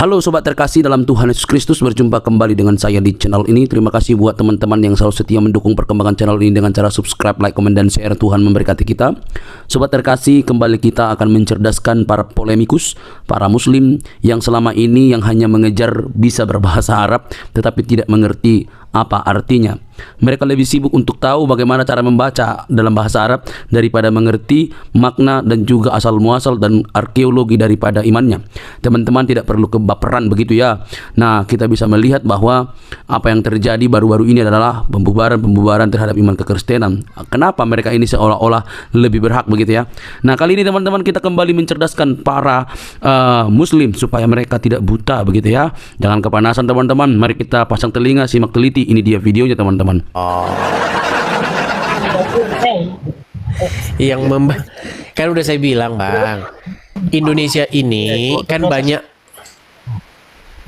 Halo sobat terkasih dalam Tuhan Yesus Kristus, berjumpa kembali dengan saya di channel ini. Terima kasih buat teman-teman yang selalu setia mendukung perkembangan channel ini dengan cara subscribe, like, komen, dan share. Tuhan memberkati kita. Sobat terkasih, kembali kita akan mencerdaskan para polemikus, para muslim yang selama ini yang hanya mengejar bisa berbahasa Arab tetapi tidak mengerti apa artinya. Mereka lebih sibuk untuk tahu bagaimana cara membaca dalam bahasa Arab daripada mengerti makna dan juga asal muasal dan arkeologi daripada imannya. Teman-teman tidak perlu kebaperan begitu ya. Nah, kita bisa melihat bahwa apa yang terjadi baru-baru ini adalah pembubaran terhadap iman kekristenan. Kenapa mereka ini seolah-olah lebih berhak begitu ya. Nah, kali ini teman-teman kita kembali mencerdaskan para muslim supaya mereka tidak buta begitu ya. Jangan kepanasan teman-teman. Mari kita pasang telinga, simak teliti. Ini dia videonya teman-teman. Kan udah saya bilang bang, Indonesia ini kan banyak.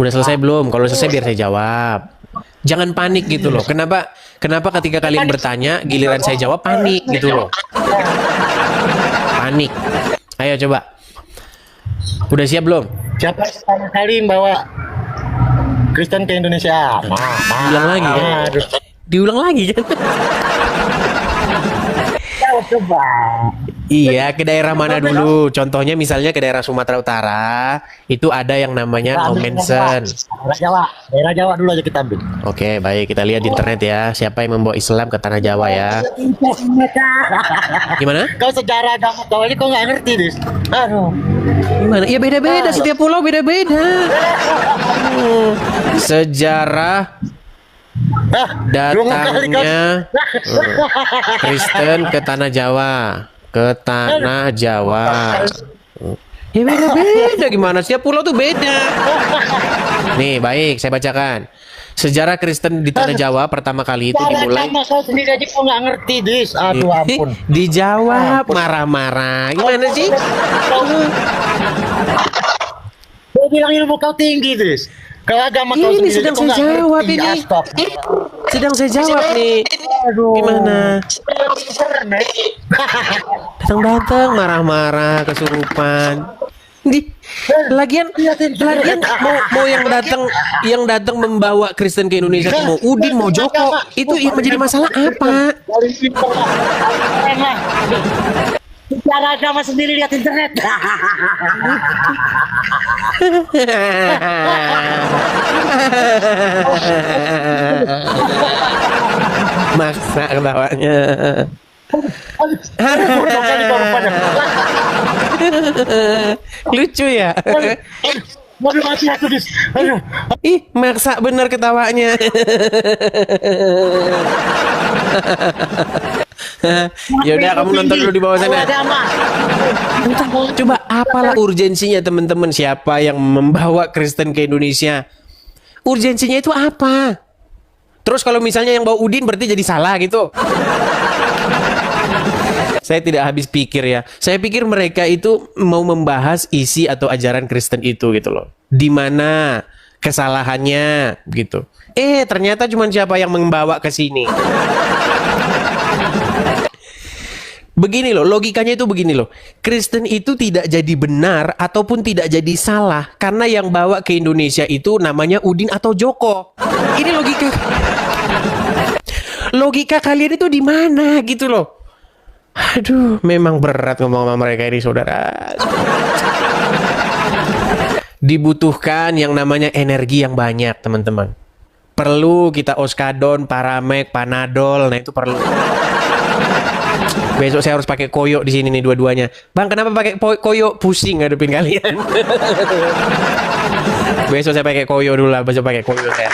Udah selesai belum? Kalau selesai biar saya jawab. Jangan panik gitu loh. Kenapa ketika kalian bertanya giliran saya jawab panik gitu loh. Panik. Ayo coba. Udah siap belum? Siapa pertama kali bawa Kristen ke Indonesia? Diulang lagi kan? Diulang lagi kan? Coba. Iya, ke daerah mana dulu? Contohnya misalnya ke daerah Sumatera Utara, itu ada yang namanya no mention. Daerah Jawa dulu aja kita ambil. Oke, baik, kita lihat di internet ya. Siapa yang membawa Islam ke tanah Jawa ya? Gimana? Kau sejarah agama kau ini kau nggak ngerti, Dis. Aduh. Gimana? Ya beda-beda, setiap pulau beda-beda. Sejarah datangnya Kristen ke tanah Jawa. Ke tanah Jawa. Ya beda-beda gimana? Setiap pulau tuh beda. Nih, baik, saya bacakan. Sejarah Kristen di tanah Jawa pertama kali itu dimulai. Kau sendiri aja kau nggak ngerti, Dis. Aduh ampun. Dijawab marah-marah. Gimana sih? Kau bilang ilmu kau tinggi, Dis. Kalau agama kau Ini sendiri sedang kau saya nggak jawab ngerti. ini. Astagfirullah. Sedang saya jawab nih. Aduh. Gimana? Datang-datang marah-marah kesurupan. Lagian mau yang datang membawa Kristen ke Indonesia, mau Udin mau Joko, itu yang menjadi masalah apa? Cara agama sendiri lihat internet. Maksa ketawanya. Lucu ya. Waduh, mati aku, Dis. Aduh. Ih, maksa bener ketawanya. Yaudah, kamu nonton dulu di bawah sana. Coba apalah urgensinya teman-teman, siapa yang membawa Kristen ke Indonesia? Urgensinya itu apa? Terus kalau misalnya yang bawa Udin berarti jadi salah gitu. Saya tidak habis pikir ya. Saya pikir mereka itu mau membahas isi atau ajaran Kristen itu gitu loh. Di mana kesalahannya gitu. Ternyata cuma siapa yang membawa ke sini. Begini loh, logikanya itu begini loh. Kristen itu tidak jadi benar ataupun tidak jadi salah karena yang bawa ke Indonesia itu namanya Udin atau Joko. Ini logika. Logika kalian itu di mana gitu loh. Aduh, memang berat ngomong sama mereka ini, saudara. Dibutuhkan yang namanya energi yang banyak, teman-teman. Perlu kita oskadon, paramek, panadol, nah itu perlu. Besok saya harus pakai koyo di sini nih dua-duanya. Bang, kenapa pakai koyo? Pusing ngadepin kalian. Besok saya pakai koyo dulu lah, besok pakai koyo saya.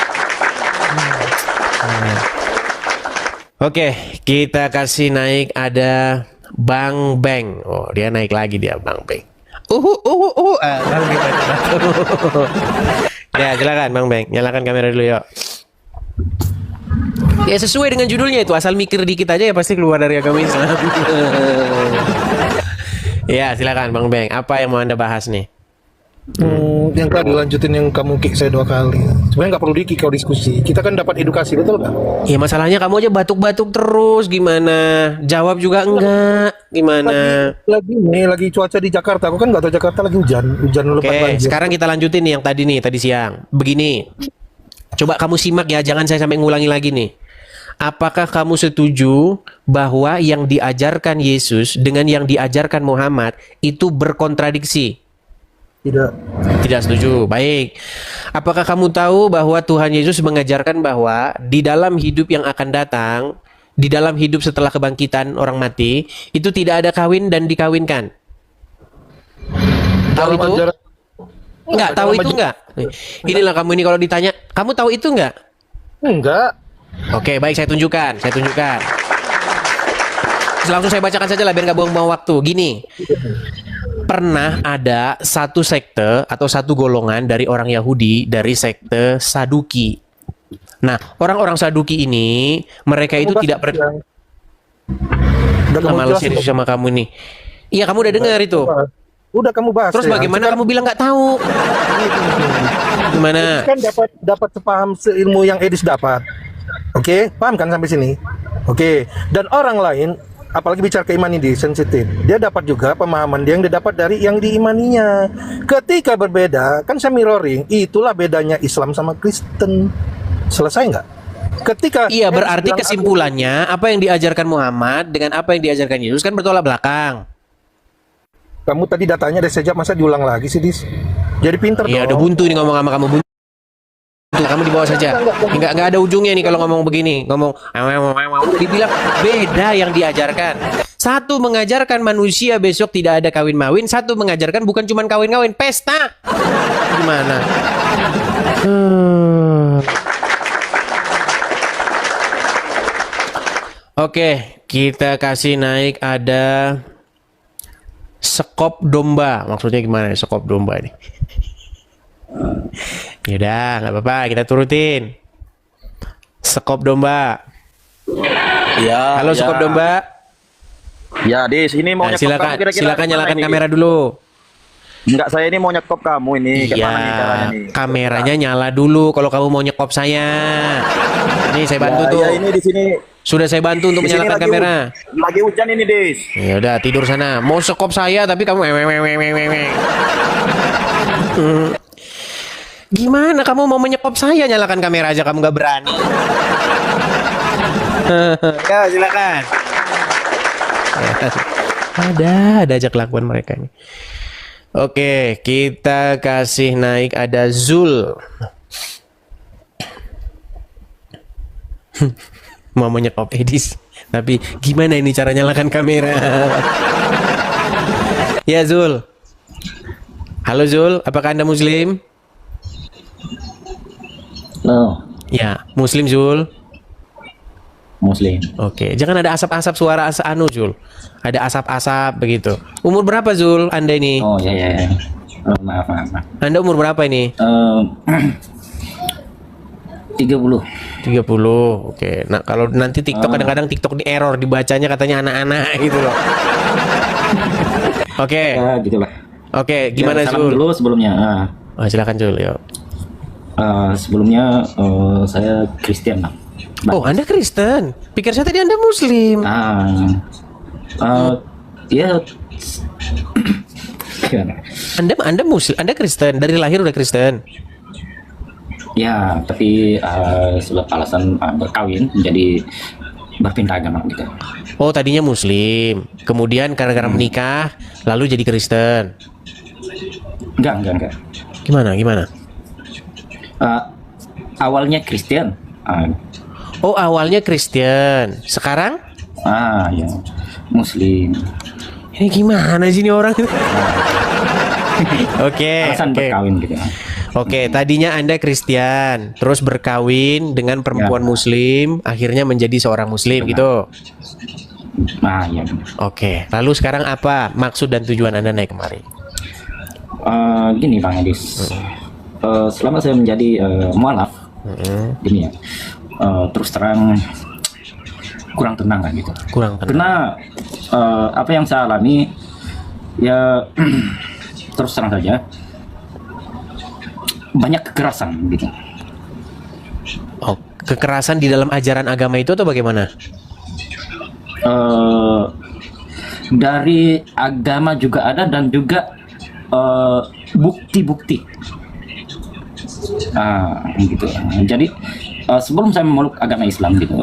Oke, kita kasih naik ada Bang Beng. Oh, dia naik lagi dia Bang Beng. Bang Beng. Ya, silakan Bang Beng. Nyalakan kamera dulu yuk. Ya sesuai dengan judulnya itu, asal mikir dikit aja ya pasti keluar dari agama Islam. Ya, silakan Bang Beng. Apa yang mau Anda bahas nih? Yang tadi lanjutin yang kamu kick saya 2 kali. Sebenarnya nggak perlu di kick kalau diskusi. Kita kan dapat edukasi, betul nggak? Ya masalahnya kamu aja batuk-batuk terus, gimana? Jawab juga enggak. Gimana? Lagi cuaca di Jakarta. Aku kan nggak tahu Jakarta lagi hujan lebat Oke, banjir. sekarang kita lanjutin nih yang tadi siang. Begini, coba kamu simak ya, jangan saya sampai ngulangi lagi nih. Apakah kamu setuju bahwa yang diajarkan Yesus dengan yang diajarkan Muhammad itu berkontradiksi? Tidak. Tidak setuju. Baik. Apakah kamu tahu bahwa Tuhan Yesus mengajarkan bahwa di dalam hidup yang akan datang, di dalam hidup setelah kebangkitan orang mati, itu tidak ada kawin dan dikawinkan? Tahu Dalam itu? ajaran- Enggak, tahu dalam itu ajaran- enggak? Inilah kamu ini kalau ditanya, kamu tahu itu enggak? Enggak. Oke, baik, saya tunjukkan. Langsung saya bacakan saja lah biar nggak buang-buang waktu. Gini, pernah ada satu sekte atau satu golongan dari orang Yahudi dari sekte Saduki. Nah, orang-orang Saduki ini, mereka itu tidak Udah kamu males jelasin. serius sama kamu nih. Iya, kamu udah dengar itu. Udah kamu bahas. Terus ya. bagaimana Sekarang kamu bilang nggak tahu? Gimana? kan dapat sepaham seilmu yang Edis dapat. Oke, paham kan sampai sini? Oke, dan orang lain, apalagi bicara keimanan ini sensitif, dia dapat juga pemahaman dia yang dia dapat dari yang diimaninya. Ketika berbeda, kan saya mirroring, itulah bedanya Islam sama Kristen. Selesai nggak? Ketika Iya, Edis berarti bilang, kesimpulannya apa yang diajarkan Muhammad dengan apa yang diajarkan Yesus kan bertolak belakang. kamu tadi datanya ada sejak masa diulang lagi sih, Dis? Jadi pinter Iya, udah dong. buntu nih ngomong sama kamu, buntu. Kamu di bawah saja. Nggak ada ujungnya nih kalau ngomong begini. Ngomong dibilang beda yang diajarkan. Satu mengajarkan manusia besok tidak ada kawin mawin, satu mengajarkan bukan cuma kawin-kawin, pesta. Gimana? Oke, kita kasih naik ada sekop domba. Maksudnya gimana nih sekop domba ini? Yaudah, nggak apa-apa, kita turutin. Sekop domba. Ya, Halo sekop domba. Ya, di sini mau Nah, nyekop kamu kira-kira silakan gimana nyalakan ini? kamera dulu. Enggak, saya ini mau nyekop kamu ini. Kayak Iya, mana nih caranya nih? kameranya nyala dulu kalau kamu mau nyekop saya. Nih saya bantu Ya, tuh. ya, ini di sini. Sudah saya bantu untuk Di sini menyalakan lagi kamera. Lagi hujan ini, Des. Ya udah tidur sana. Mau sekop saya tapi kamu Gimana kamu mau menyekop saya? Nyalakan kamera aja kamu nggak berani. Ya silakan. Ada aja kelakuan mereka ini. Oke, kita kasih naik ada Zul. Mau menyekop Edis. Tapi gimana ini cara nyalakan kamera? Ya Zul. Halo Zul, apakah Anda Muslim? Halo, Ya, Muslim Zul. Muslim. Oke, jangan ada asap-asap suara anu Zul. Ada asap-asap begitu. Umur berapa Zul Anda ini? Oh ya ya. Ya. Oh, maaf. Anda umur berapa ini? 30. 30. Oke. Nah, kalau nanti TikTok kadang-kadang TikTok di error dibacanya katanya anak-anak gitu loh. Oke. Ya gitulah. Oke, gimana Ya, salam Zul? dulu sebelumnya. Oh, silakan Zul, yuk. Sebelumnya saya Kristen lah. Oh, Anda Kristen. Pikir saya tadi Anda Muslim. Ya. Gimana? Anda Muslim, Anda Kristen. Dari lahir udah Kristen. Ya, tapi sebab alasan berkawin jadi berpindah agama gitu. Oh, tadinya Muslim. Kemudian gara-gara menikah lalu jadi Kristen. Enggak. Gimana? Awalnya Kristen. Oh, awalnya Kristen. Sekarang? Ya, Muslim. Ini gimana sih ini orang? Oke. Alasan berkawin gitu. Oke, tadinya Anda Kristen, terus berkawin dengan perempuan Ya. Muslim, akhirnya menjadi seorang Muslim gitu. Ya. Oke, lalu sekarang apa maksud dan tujuan Anda naik kemari? Gini Bang Edis, selama saya menjadi mualaf, gini ya, terus terang kurang tenang lah gitu. Kurang tenang. Karena apa yang saya alami, ya terus terang saja, banyak kekerasan gitu. Oh, kekerasan di dalam ajaran agama itu atau bagaimana? dari agama juga ada dan juga bukti-bukti. Gitu. Jadi sebelum saya memeluk agama Islam gitu,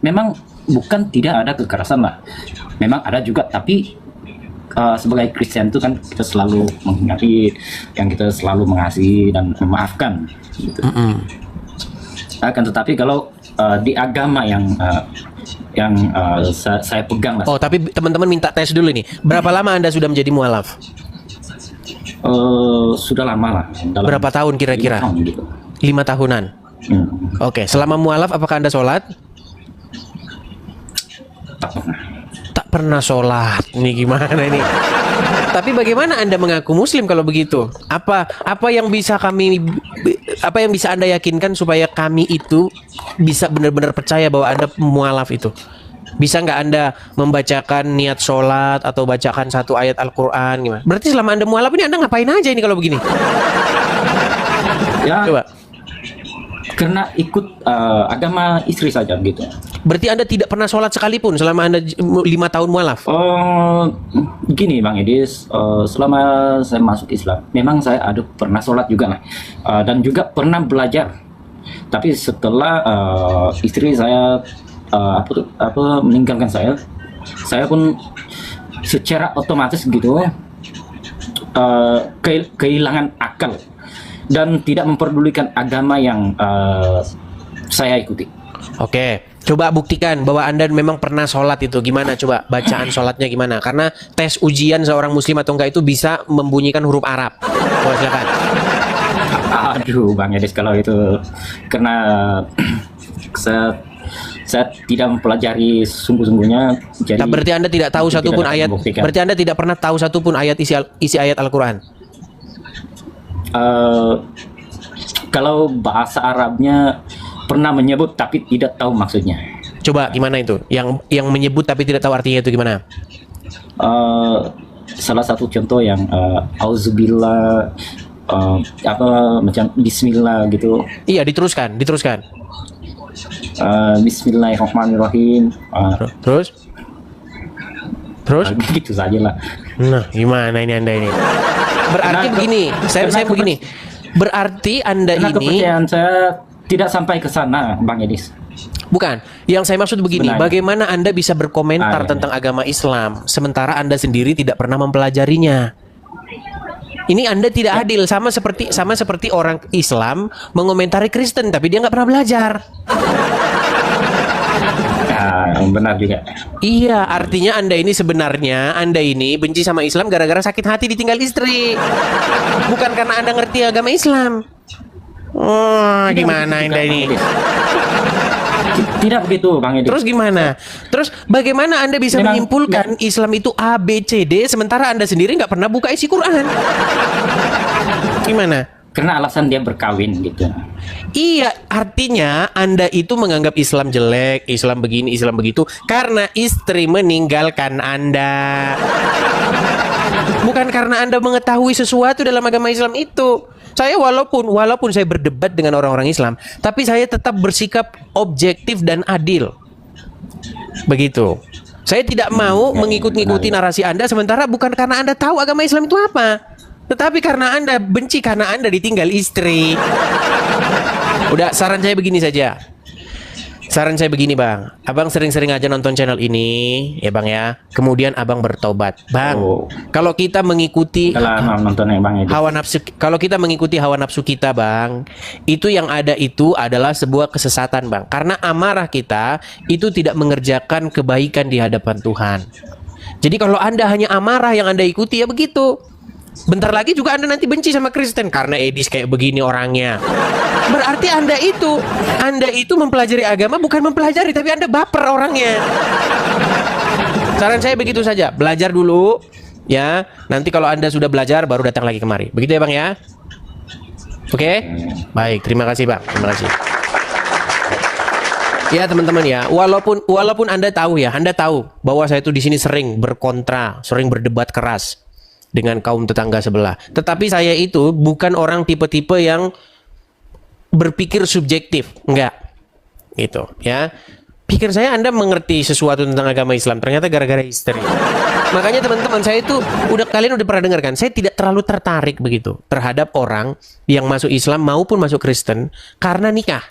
memang bukan tidak ada kekerasan lah, memang ada juga, tapi sebagai Kristen itu kan kita selalu menghindari, yang kita selalu mengasihi dan memaafkan gitu. Akan tetapi kalau di agama yang saya pegang lah. Oh, tapi teman-teman minta tes dulu nih. Berapa lama Anda sudah menjadi mualaf? Sudah lama lah. Berapa tahun kira-kira? 5 tahun gitu. 5 tahunan. Oke, selama mualaf apakah Anda sholat? Tak pernah. Tak pernah sholat. Ini gimana ini? Tapi bagaimana Anda mengaku Muslim kalau begitu? Apa yang bisa Anda yakinkan supaya kami itu bisa benar-benar percaya bahwa Anda mualaf itu? Bisa nggak Anda membacakan niat sholat atau bacakan satu ayat Al-Quran gimana? Berarti selama Anda mualaf ini Anda ngapain aja ini kalau begini? Ya, Coba. karena ikut agama istri saja gitu. Berarti Anda tidak pernah sholat sekalipun selama Anda 5 tahun mualaf? Gini Bang Edis, selama saya masuk Islam, memang saya pernah sholat juga lah, dan juga pernah belajar. Tapi setelah istri saya meninggalkan saya pun secara otomatis gitu kehilangan akal dan tidak memperdulikan agama yang saya ikuti. Oke, coba buktikan bahwa Anda memang pernah sholat itu. Gimana coba bacaan sholatnya gimana? Karena tes ujian seorang muslim atau enggak itu bisa membunyikan huruf Arab. Oh, silakan. Aduh Bang Edis, kalau itu karena saya tidak mempelajari sungguh-sungguhnya. Jadi Nah, berarti Anda tidak tahu satupun ayat. Berarti Anda tidak pernah tahu satupun ayat isi ayat Al-Quran. Kalau bahasa Arabnya pernah menyebut tapi tidak tahu maksudnya. Coba gimana itu? Yang menyebut tapi tidak tahu artinya itu gimana? Salah satu contoh yang auzubillah, macam bismillah gitu. Iya, diteruskan. Bismillahirrahmanirrahim. Terus? Gitu saja lah. Nah, gimana ini Anda ini? Berarti begini, saya begini. Berarti Anda Karena ini kepercayaan saya tidak sampai ke sana, Bang Edis. bukan. Yang saya maksud begini, Sebenarnya. bagaimana Anda bisa berkomentar Iya. tentang agama Islam sementara Anda sendiri tidak pernah mempelajarinya? Ini Anda tidak adil, sama seperti orang Islam mengomentari Kristen tapi dia nggak pernah belajar. Benar juga. Iya, artinya Anda ini benci sama Islam gara-gara sakit hati ditinggal istri. Bukan karena Anda ngerti agama Islam. Oh, gimana Anda ini? Tidak begitu, Bang Edis. Terus gimana? Terus bagaimana Anda bisa Memang- menyimpulkan Islam itu A, B, C, D sementara Anda sendiri nggak pernah buka isi Quran? Gimana? Karena alasan dia berkawin gitu. Iya, artinya Anda itu menganggap Islam jelek, Islam begini, Islam begitu karena istri meninggalkan Anda. Bukan karena Anda mengetahui sesuatu dalam agama Islam itu. Saya walaupun saya berdebat dengan orang-orang Islam, tapi saya tetap bersikap objektif dan adil. Begitu. Saya tidak mau mengikut-ngikuti narasi Anda sementara bukan karena Anda tahu agama Islam itu apa. Tetapi karena Anda benci karena Anda ditinggal istri. Udah, saran saya begini saja. Saran saya begini, Bang. Abang sering-sering aja nonton channel ini, ya Bang ya. Kemudian Abang bertobat. Bang, kalau kita mengikuti Kalau nontonnya Bang Edis. kalau kita mengikuti hawa nafsu kita, Bang, itu yang ada itu adalah sebuah kesesatan, Bang. Karena amarah kita itu tidak mengerjakan kebaikan di hadapan Tuhan. Jadi kalau Anda hanya amarah yang Anda ikuti ya begitu. Bentar lagi juga Anda nanti benci sama Kristen karena Edis kayak begini orangnya. Berarti Anda itu mempelajari agama bukan mempelajari tapi Anda baper orangnya. Saran saya begitu saja, belajar dulu ya. Nanti kalau Anda sudah belajar baru datang lagi kemari. Begitu ya Bang ya? Oke? Baik, terima kasih Bang. Terima kasih. Ya teman-teman ya, walaupun Anda tahu bahwa saya itu di sini sering berkontra, sering berdebat keras dengan kaum tetangga sebelah. Tetapi saya itu bukan orang tipe-tipe yang berpikir subjektif, enggak. Gitu, ya. Pikir saya Anda mengerti sesuatu tentang agama Islam, ternyata gara-gara istri. Makanya teman-teman saya itu kalian udah pernah dengar kan? Saya tidak terlalu tertarik begitu terhadap orang yang masuk Islam maupun masuk Kristen karena nikah.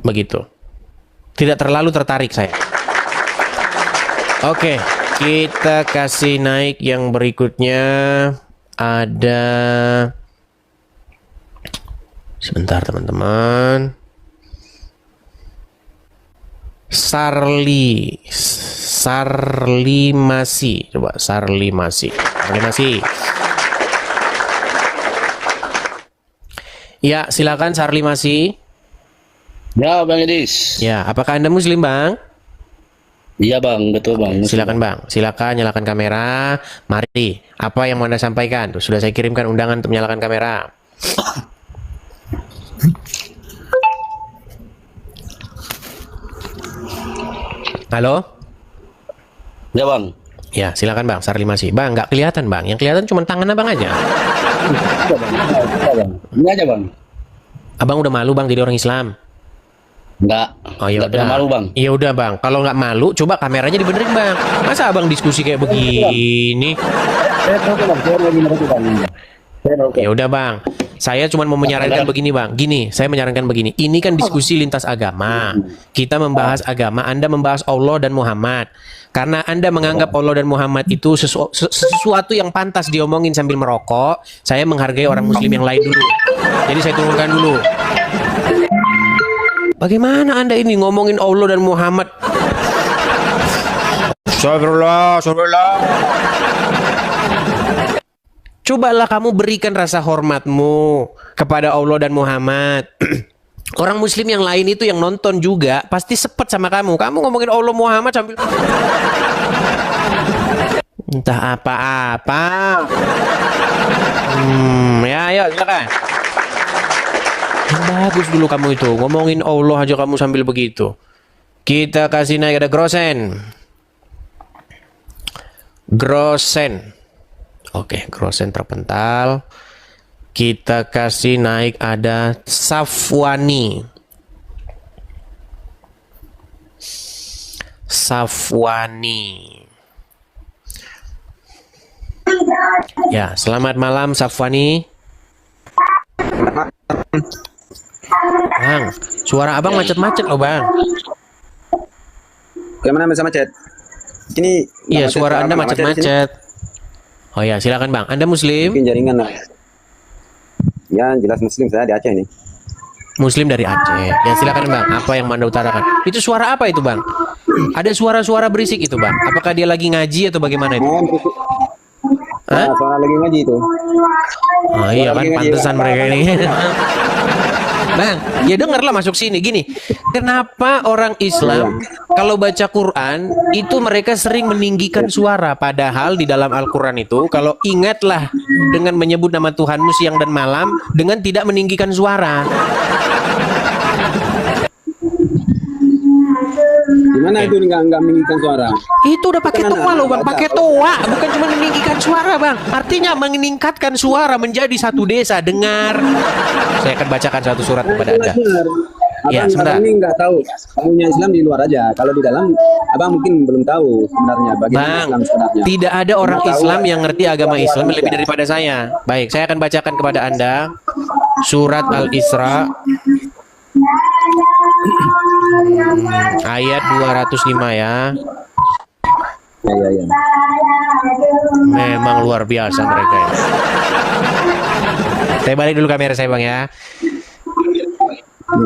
Begitu. Tidak terlalu tertarik saya. Oke, kita kasih naik yang berikutnya. Ada sebentar teman-teman. Sarlimasi. Coba Sarlimasi. Ya, silakan Sarlimasi. Ya, Bang Edis. Ya, apakah Anda Muslim, Bang? Iya, Bang, betul, Bang. Silakan, Bang. Silakan nyalakan kamera. Mari. Apa yang mau Anda sampaikan? Tuh, sudah saya kirimkan undangan untuk menyalakan kamera. Halo? Ya, Bang. Ya, silakan Bang, Sarlimasi. Bang, nggak kelihatan, Bang. Yang kelihatan cuma tangan Abang aja. Ini aja, Bang. Abang udah malu, Bang, jadi orang Islam? Enggak. Oh, ya Enggak udah. pernah malu, Bang. Ya udah, Bang. Kalau nggak malu, coba kameranya dibenerin, Bang. Masa Abang diskusi kayak begini? Saya tahu, Bang. Saya lagi ngerti, Bang. Ya udah, Bang. Saya cuma mau menyarankan begini, Bang. Gini, saya menyarankan begini. Ini kan diskusi lintas agama. Kita membahas agama, Anda membahas Allah dan Muhammad. Karena Anda menganggap Allah dan Muhammad itu sesuatu yang pantas diomongin sambil merokok, saya menghargai orang Muslim yang lain dulu. Jadi saya turunkan dulu. Bagaimana Anda ini ngomongin Allah dan Muhammad? Astagfirullah. Cobalah kamu berikan rasa hormatmu kepada Allah dan Muhammad. Orang Muslim yang lain itu yang nonton juga pasti sepet sama kamu. Kamu ngomongin Allah Muhammad sambil entah apa-apa. Ya, ayo silakan. Bagus dulu kamu itu. Ngomongin Allah aja kamu sambil begitu. Kita kasih naik, ada Grosen. Oke, Grosen terpental. Kita kasih naik, ada Safwani. Ya, selamat malam Safwani. Bang, suara Abang macet-macet loh, Bang. Gimana bisa macet? Ini Iya, suara Anda macet-macet. Oh ya, silakan Bang. Anda Muslim? mungkin jaringan lah. Ya, jelas Muslim, saya di Aceh ini. Muslim dari Aceh. Ya, silakan Bang. Apa yang Anda utarakan? Itu suara apa itu, Bang? Ada suara-suara berisik itu, Bang. Apakah dia lagi ngaji atau bagaimana itu? Hah? Soal lagi ngaji itu. Oh iya kan, Lagi ngaji, pantesan Bang. mereka ini. Bang, ya dengarlah masuk sini. Gini, kenapa orang Islam kalau baca Quran itu mereka sering meninggikan suara, padahal di dalam Al-Quran itu kalau ingatlah dengan menyebut nama Tuhanmu siang dan malam dengan tidak meninggikan suara. Gimana itu nggak meninggikan suara? Itu udah pakai toa loh Bang, pakai toa, bukan cuma meninggikan suara Bang. Artinya meningkatkan suara menjadi satu desa. Dengar. Saya akan bacakan satu surat kepada Anda. Ya, sebentar. Ini nggak tahu. Kamunya Islam di luar aja. Kalau di dalam, abang mungkin belum tahu sebenarnya bagaimana Bang, Islam sebenarnya. tidak ada orang Islam yang ngerti agama Islam lebih daripada saya. Baik, saya akan bacakan kepada Anda surat Al-Isra ayat 205 ya. Ya. Memang luar biasa mereka ya. Saya balik dulu kamera saya Bang ya.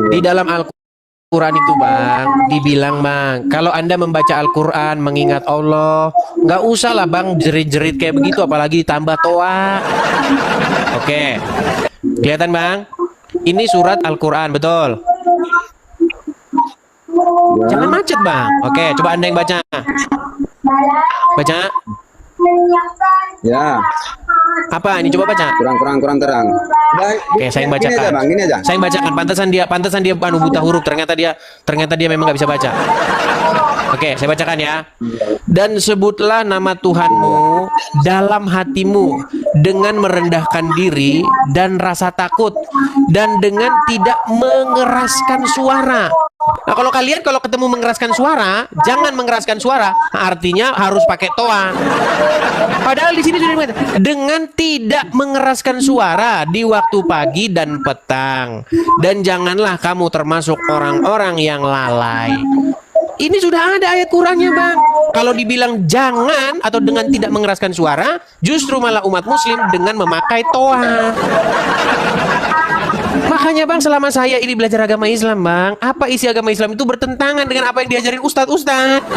Di dalam Al-Quran itu Bang, dibilang Bang, kalau Anda membaca Al-Quran mengingat Allah, nggak usah lah Bang jerit-jerit kayak begitu, apalagi ditambah toa. Oke, kelihatan Bang? Ini surat Al-Quran, betul? Jangan macet Bang. Oke, coba Anda yang baca. Baca. Ya, Apa ini? Coba baca. kurang terang. Oke, saya yang bacakan. Gini aja. Saya yang bacakan. Pantesan dia buta huruf. Ternyata dia memang nggak bisa baca. Oke, saya bacakan ya. Dan sebutlah nama Tuhanmu dalam hatimu dengan merendahkan diri dan rasa takut dan dengan tidak mengeraskan suara. Nah, kalau kalian kalau ketemu mengeraskan suara, jangan mengeraskan suara. Artinya harus pakai toa. Padahal di sini sudah dikatakan dengan tidak mengeraskan suara di waktu pagi dan petang. Dan janganlah kamu termasuk orang-orang yang lalai. Ini sudah ada ayat Qur'annya, Bang. Kalau dibilang jangan atau dengan tidak mengeraskan suara, justru malah umat muslim dengan memakai toa. Makanya Bang, selama saya ini belajar agama Islam, Bang, apa isi agama Islam itu bertentangan dengan apa yang diajarin ustadz-ustadz.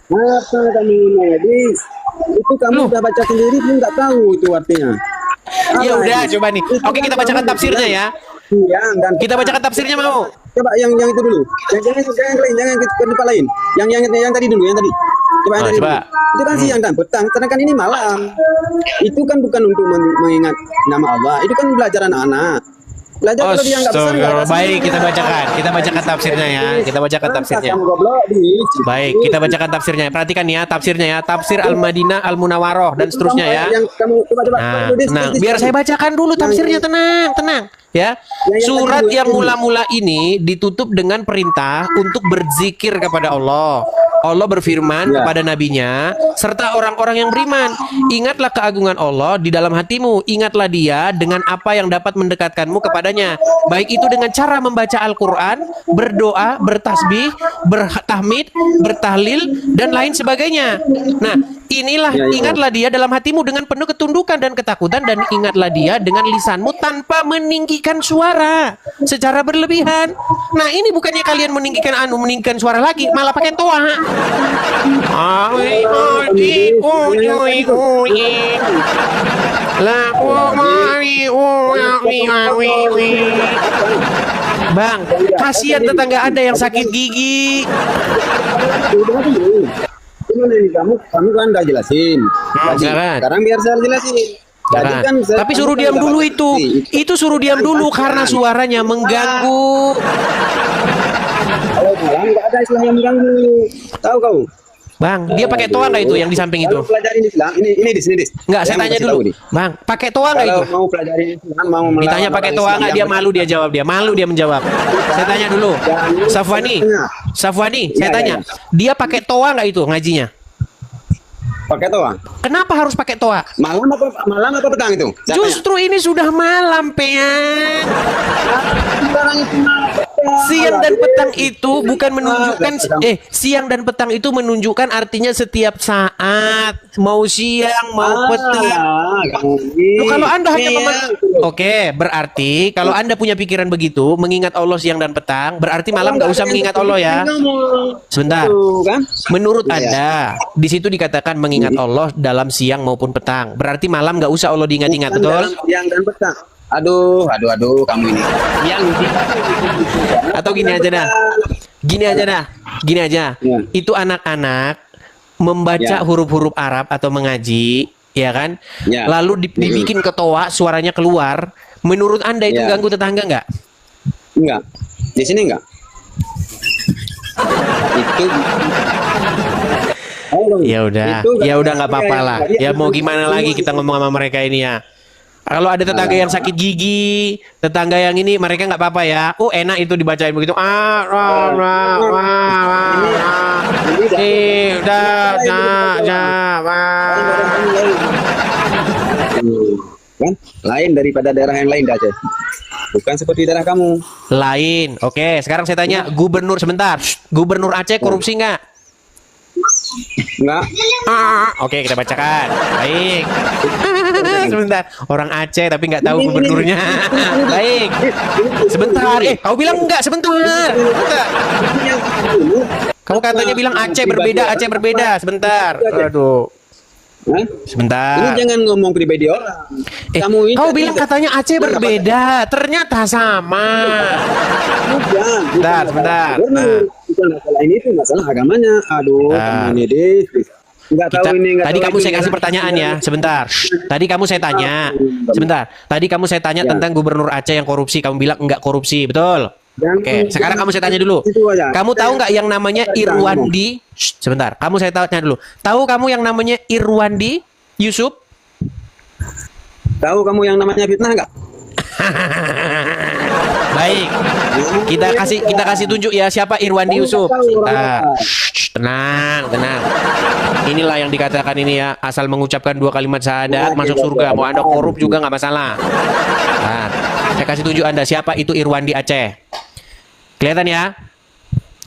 Apa kamu medis? Itu kamu udah baca sendiri pun nggak tahu itu artinya. Ya Apa udah, ini? coba nih. Itu Oke, kan kita bacakan kamu tafsirnya ya. Siang dan Kita bacakan tafsirnya mau. coba yang itu dulu. Jangan ke tempat lain. Yang tadi dulu, yang tadi. Coba yang tadi. Coba. Dulu. Itu kan siang dan petang, sedangkan ini malam. Itu kan bukan untuk mengingat nama Allah. Itu kan belajar anak-anak. Belajar kalau dia nggak besar nggak. Baik, kita bacakan tafsirnya ya. Kita bacakan tafsirnya. Kamu goblok di. Baik, kita bacakan tafsirnya. Perhatikan ya tafsirnya ya. Tafsir Al-Madinah Al-Munawwaroh dan seterusnya ya. Yang kamu coba. Nah, tenang. Biar saya bacakan dulu tafsirnya, tenang. Ya. Surat yang mula-mula ini ditutup dengan perintah untuk berzikir kepada Allah. Allah berfirman kepada nabinya serta orang-orang yang beriman, ingatlah keagungan Allah di dalam hatimu, ingatlah dia dengan apa yang dapat mendekatkanmu kepadanya, baik itu dengan cara membaca Al-Quran, berdoa, bertasbih, bertahmid, bertahlil, dan lain sebagainya. Nah, inilah ingatlah dia dalam hatimu dengan penuh ketundukan dan ketakutan, dan ingatlah dia dengan lisanmu tanpa meninggikan suara secara berlebihan. Nah, ini bukannya kalian meninggikan suara lagi, malah pakai toa. Bang, kasihan tetangga Anda yang sakit gigi. Kamu kan udah jelasin. Sekarang biar saya jelasin. Tapi suruh diam dulu itu suruh diam dulu karena suaranya mengganggu. Kalau bilang nggak ada istilah yang mengganggu. Tahu kau? Bang, dia pakai toa nggak itu yang di samping itu? Kalau pelajarin Islam, ini di sini. Nggak, saya tanya dulu. Bang, pakai toa nggak itu? Kalau mau pelajarin Islam, mau Ditanya pakai toa nggak, dia malu, dia jawab, dia malu, dia menjawab. Saya tanya dulu, Safwani, saya tanya, dia pakai toa nggak itu ngajinya? Pakai toa. Kenapa harus pakai toa? Malam apa petang itu? Justru ini sudah malam, Peang. Siang dan petang itu bukan menunjukkan siang dan petang itu menunjukkan artinya setiap saat, mau siang mau petang. Kalau Anda hanya Oke, berarti kalau Anda punya pikiran begitu, mengingat Allah siang dan petang, berarti malam nggak usah mengingat Allah ya. Sebentar. Menurut Anda, di situ dikatakan mengingat Allah dalam siang maupun petang. Berarti malam nggak usah Allah diingat-ingat, betul? Siang dan petang. Aduh, kamu ini. Atau gini aja. Itu anak-anak membaca huruf-huruf Arab atau mengaji, ya kan? Lalu dibikin ketoa, suaranya keluar. Menurut Anda itu ganggu tetangga nggak? Enggak. Di sini enggak. Itu ya udah nggak apa-apa lah. Ya mau gimana lagi kita ngomong sama mereka ini ya. Kalau ada tetangga yang sakit gigi, tetangga yang ini mereka nggak apa-apa ya. Oh enak itu dibacain begitu. Kan lain daripada daerah yang lain Aceh. Bukan seperti daerah kamu. Lain. Oke, sekarang saya tanya gubernur sebentar. Gubernur Aceh korupsi nggak? Enggak. Oke, kita bacakan. Baik. Sebentar. Orang Aceh tapi nggak tahu gubernurnya. Baik. Sebentar. Kau bilang enggak? Sebentar. Kamu katanya bilang Aceh berbeda. Sebentar. Aduh. Sebentar. Ini jangan ngomong pribadi orang. Kau bilang katanya Aceh berbeda, ternyata sama. Sebentar. Bukan masalah ini, itu masalah agamanya. Aduh, ini deh. Tadi kamu saya kasih pertanyaan ya, sebentar. Tadi kamu saya tanya, tentang gubernur Aceh yang korupsi. Kamu bilang enggak korupsi, betul? Oke, sekarang kamu saya tanya dulu. Kamu tahu nggak yang namanya Irwandi? Sebentar, kamu saya tanya dulu. Tahu kamu yang namanya Irwandi Yusuf? Tahu kamu yang namanya fitnah nggak? Baik. Kita kasih tunjuk ya siapa Irwandi Yusuf. Shh, tenang. Inilah yang dikatakan ini ya, asal mengucapkan 2 kalimat syahadat masuk surga. Mau Anda korup juga nggak masalah. Nah, saya kasih tunjuk Anda siapa itu Irwandi Aceh. Kelihatan ya?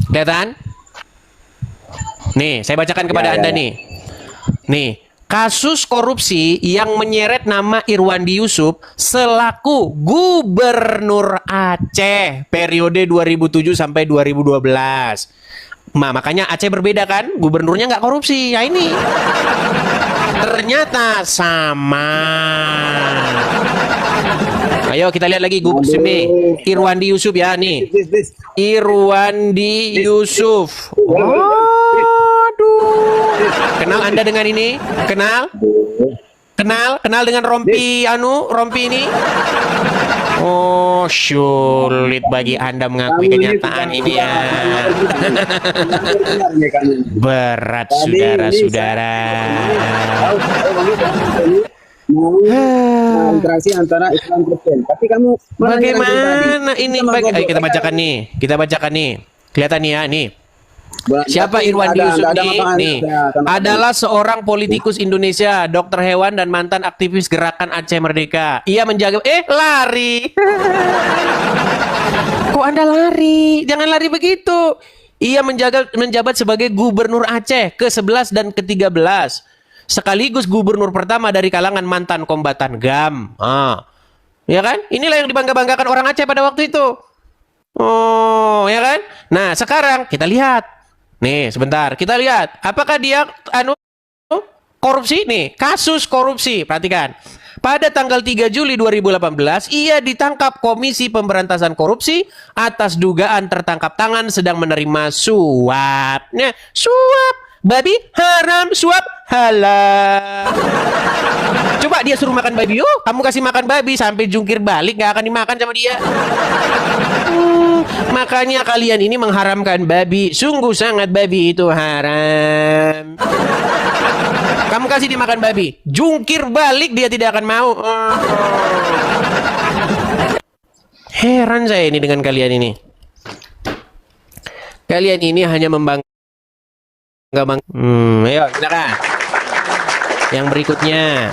Kelihatan? Nih, saya bacakan kepada Anda nih. Nih, kasus korupsi yang menyeret nama Irwandi Yusuf selaku Gubernur Aceh periode 2007 sampai 2012. Makanya Aceh berbeda kan? Gubernurnya nggak korupsi. Ya ini. Ternyata sama. Ayo kita lihat lagi Irwandi Yusuf ya nih. Irwandi Yusuf. Waduh. Kenal Anda dengan ini? Kenal dengan rompi ini? Oh, sulit bagi Anda mengakui kenyataan ini ya. Berat saudara-saudara. Interaksi antara Islam Kristen. Tapi kamu bagaimana ini? Ayo kita bacakan nih. Kelihatan nih ya nih. Siapa Irwandi Yusuf nih? Adalah seorang politikus Indonesia, dokter hewan dan mantan aktivis Gerakan Aceh Merdeka. Ia menjaga lari. Kok Anda lari? Jangan lari begitu. Ia menjabat sebagai Gubernur Aceh ke-11 dan ke-13. Sekaligus gubernur pertama dari kalangan mantan kombatan GAM. Ya kan? Inilah yang dibangga-banggakan orang Aceh pada waktu itu. Oh, ya kan? Nah, sekarang kita lihat. Nih, sebentar. Kita lihat. Apakah dia korupsi? Nih, kasus korupsi. Perhatikan. Pada tanggal 3 Juli 2018, ia ditangkap Komisi Pemberantasan Korupsi atas dugaan tertangkap tangan sedang menerima suap. Nah, suap. Babi haram, suap halal. Coba dia suruh makan babi, kamu kasih makan babi sampai jungkir balik gak akan dimakan sama dia. Makanya kalian ini mengharamkan babi. Sungguh sangat babi itu haram. Kamu kasih dia makan babi, jungkir balik dia tidak akan mau. Heran saya ini dengan kalian ini. Kalian ini hanya ayo silakan. Yang berikutnya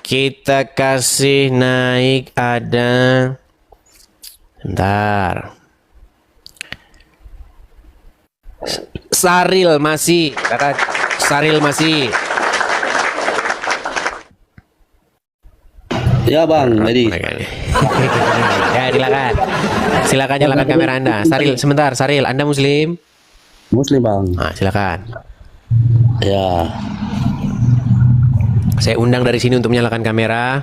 kita kasih naik ada. Bentar. Saril masih. Ya Bang, Edi. Ya silakan nyalakan kamera Anda. Saril sebentar. Saril, Anda Muslim? Muslim Bang. Nah, silakan. Ya. Saya undang dari sini untuk menyalakan kamera.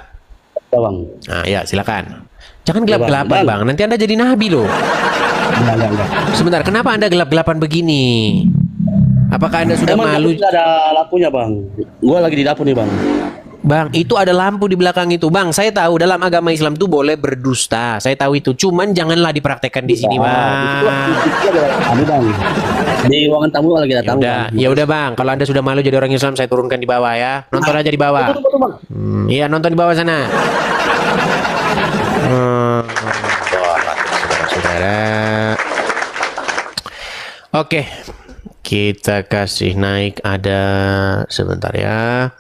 Ya Bang. Nah, ya silakan. Jangan gelap-gelapan bang. Nanti Anda jadi nabi loh. Enggak. Sebentar, kenapa Anda gelap-gelapan begini? Apakah Anda sudah malu? Tidak ada lampunya Bang. Gua lagi di dapur nih Bang. Bang, itu ada lampu di belakang itu. Bang, saya tahu dalam agama Islam tuh boleh berdusta. Saya tahu itu. Cuman janganlah dipraktekkan di sini, Bang. Ada Bang. Di ruangan tamu lagi ada tamu. Ya udah, Bang. Kalau Anda sudah malu jadi orang Islam, saya turunkan di bawah ya. Nonton aja di bawah. Iya, nonton di bawah sana. Saudara. Oke. Kita kasih naik ada sebentar ya.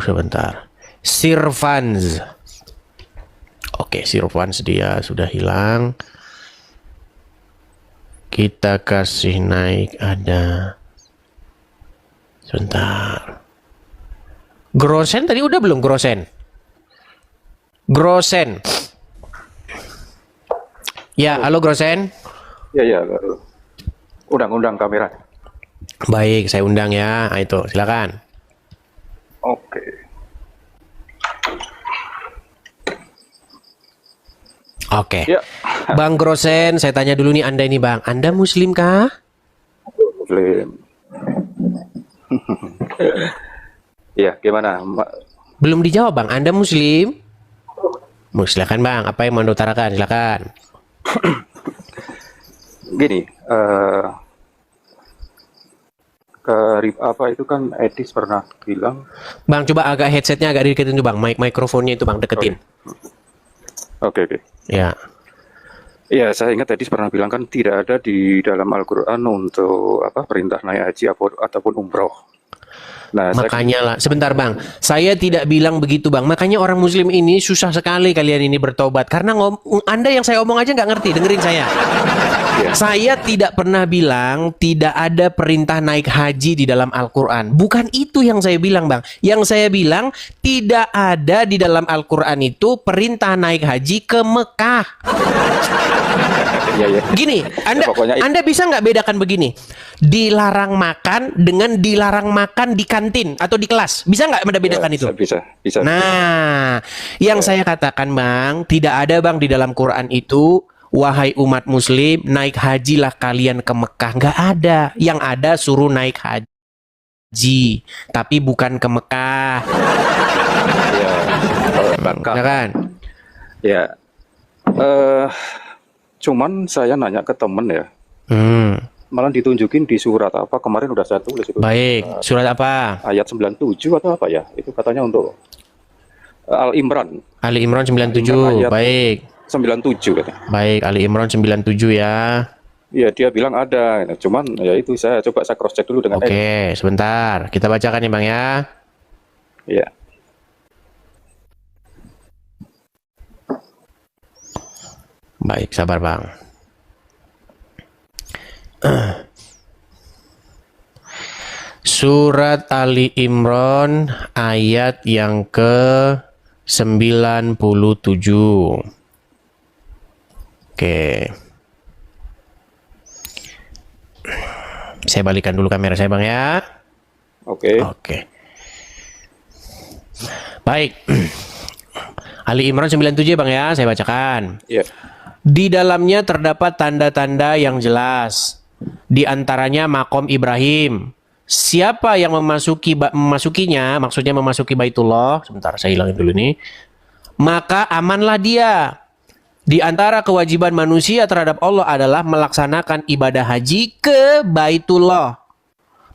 Sebentar. Sirvans. Oke, Sirvans dia sudah hilang. Kita kasih naik ada. Sebentar. Grosen tadi udah belum Grosen? Ya, halo Grosen. Ya. Undang kamera. Baik, saya undang ya. Nah, itu, silakan. Oke. Ya. Bang Grosen, saya tanya dulu nih Anda ini Bang. Anda Muslim kah? Muslim. Ya, gimana? Belum dijawab Bang. Anda Muslim? Silakan Bang. Apa yang mau Anda utarakan? Silakan. Gini, apa itu kan Edis pernah bilang. Bang, coba agak headsetnya agak deketin tuh bang, mikrofonnya itu bang, deketin. Oke. Ya. Iya, saya ingat Edis pernah bilang kan tidak ada di dalam Al-Quran untuk apa perintah naik haji ataupun umroh. Nah, Makanya lah, sebentar bang, saya tidak bilang begitu bang. Makanya orang Muslim ini susah sekali kalian ini bertobat karena Anda yang saya omong aja nggak ngerti. Dengerin saya. Saya tidak pernah bilang tidak ada perintah naik haji di dalam Al-Quran. Bukan itu yang saya bilang bang. Yang saya bilang tidak ada di dalam Al-Quran itu perintah naik haji ke Mekah. Gini, Anda bisa nggak bedakan begini? Dilarang makan dengan dilarang makan di kantin atau di kelas. Bisa nggak Anda bedakan itu? Bisa. Nah, yang saya katakan bang, tidak ada bang di dalam Quran itu, wahai umat muslim, naik hajilah kalian ke Mekah. Nggak ada. Yang ada suruh naik haji, tapi bukan ke Mekah. Ya kan? Ya. Cuman saya nanya ke temen ya. Malah ditunjukin di surat apa kemarin udah saya tulis itu. Baik, surat apa? Ayat 97 atau apa ya? Itu katanya untuk Al-Imran. Ali Imran 97. Baik. 97 katanya. Baik, Ali Imran 97 ya. Iya, dia bilang ada. Cuman ya itu saya cross check dulu dengan Oke, sebentar. Kita bacakan ya, Bang ya. Iya. Baik, sabar Bang. Surat Ali Imran ayat yang ke-97. Oke. Saya balikan dulu kamera saya Bang ya. Oke. Baik. Ali Imran 97 Bang ya, saya bacakan. Iya. Di dalamnya terdapat tanda-tanda yang jelas. Di antaranya makom Ibrahim. Siapa yang memasukinya, maksudnya memasuki Baitullah, sebentar saya hilangin dulu nih, maka amanlah dia. Di antara kewajiban manusia terhadap Allah adalah melaksanakan ibadah haji ke Baitullah.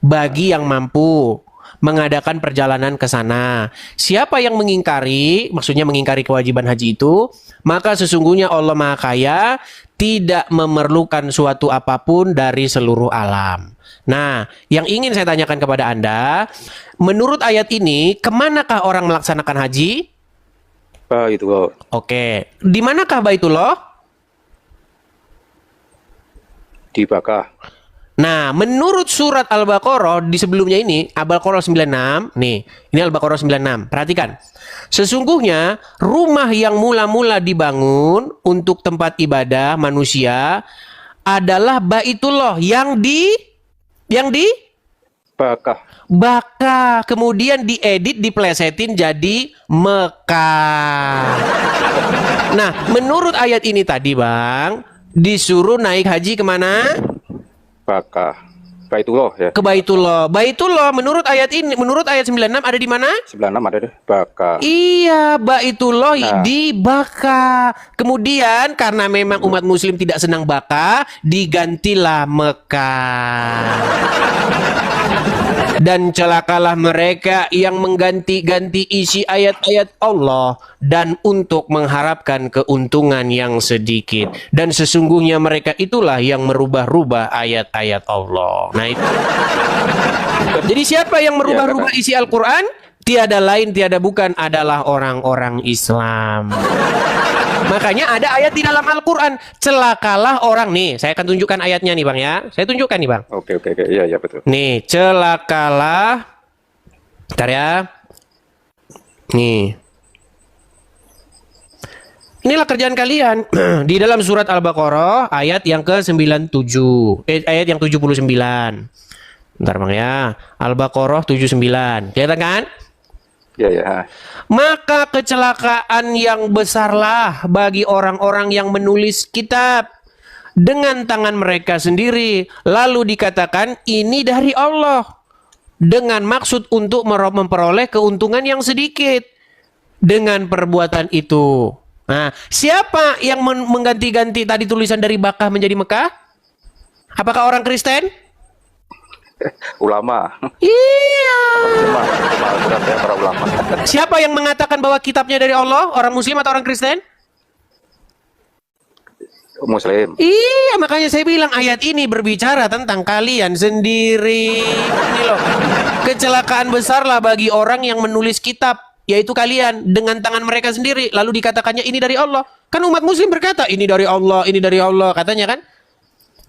Bagi yang mampu mengadakan perjalanan ke sana. Siapa yang mengingkari, maksudnya mengingkari kewajiban haji itu, maka sesungguhnya Allah Maha Kaya tidak memerlukan suatu apapun dari seluruh alam. Nah, yang ingin saya tanyakan kepada Anda, menurut ayat ini, kemanakah orang melaksanakan haji? Baitullah. Oke, di manakah Baitullah? Di Bakah. Nah, menurut surat Al-Baqarah di sebelumnya ini, Al-Baqarah 96, nih, ini Al-Baqarah 96, perhatikan. Sesungguhnya, rumah yang mula-mula dibangun untuk tempat ibadah manusia adalah Baitullah yang di Bakah, kemudian diedit, diplesetin jadi Mekah. Nah, menurut ayat ini tadi Bang, disuruh naik haji kemana? Bakah. Baitullah ya. Ke Baitullah. Baitullah menurut ayat ini, menurut ayat 96 ada di mana? 96 ada deh, Bakah. Iya, Baitullah di Bakah. Kemudian karena memang umat muslim tidak senang Bakah, digantilah Mekah. Dan celakalah mereka yang mengganti-ganti isi ayat-ayat Allah dan untuk mengharapkan keuntungan yang sedikit. Dan sesungguhnya mereka itulah yang merubah-rubah ayat-ayat Allah. Nah itu. Jadi siapa yang merubah-rubah isi Al-Quran? Tiada lain, tiada bukan adalah orang-orang Islam. Makanya ada ayat di dalam Al-Quran, celakalah orang, nih saya akan tunjukkan ayatnya nih Bang ya. Saya tunjukkan nih Bang. Oke, iya betul. Nih, celakalah. Bentar ya. Nih. Inilah kerjaan kalian. Di dalam surat Al-Baqarah ayat yang ke-97. Ayat yang 79. Bentar Bang ya. Al-Baqarah 79. Kelihatan kan? Ya. Maka kecelakaan yang besarlah bagi orang-orang yang menulis kitab dengan tangan mereka sendiri, lalu dikatakan ini dari Allah dengan maksud untuk memperoleh keuntungan yang sedikit dengan perbuatan itu. Nah, siapa yang mengganti-ganti tadi tulisan dari Bakah menjadi Mekah? Apakah orang Kristen? ulama. Iya. Cuma Al-Quran ya, para ulama. Siapa yang mengatakan bahwa kitabnya dari Allah? Orang Muslim atau orang Kristen? Muslim. Iya, makanya saya bilang ayat ini berbicara tentang kalian sendiri. Ini loh, kecelakaan besarlah bagi orang yang menulis kitab, yaitu kalian, dengan tangan mereka sendiri. Lalu dikatakannya ini dari Allah. Kan umat Muslim berkata, ini dari Allah, ini dari Allah. Katanya kan?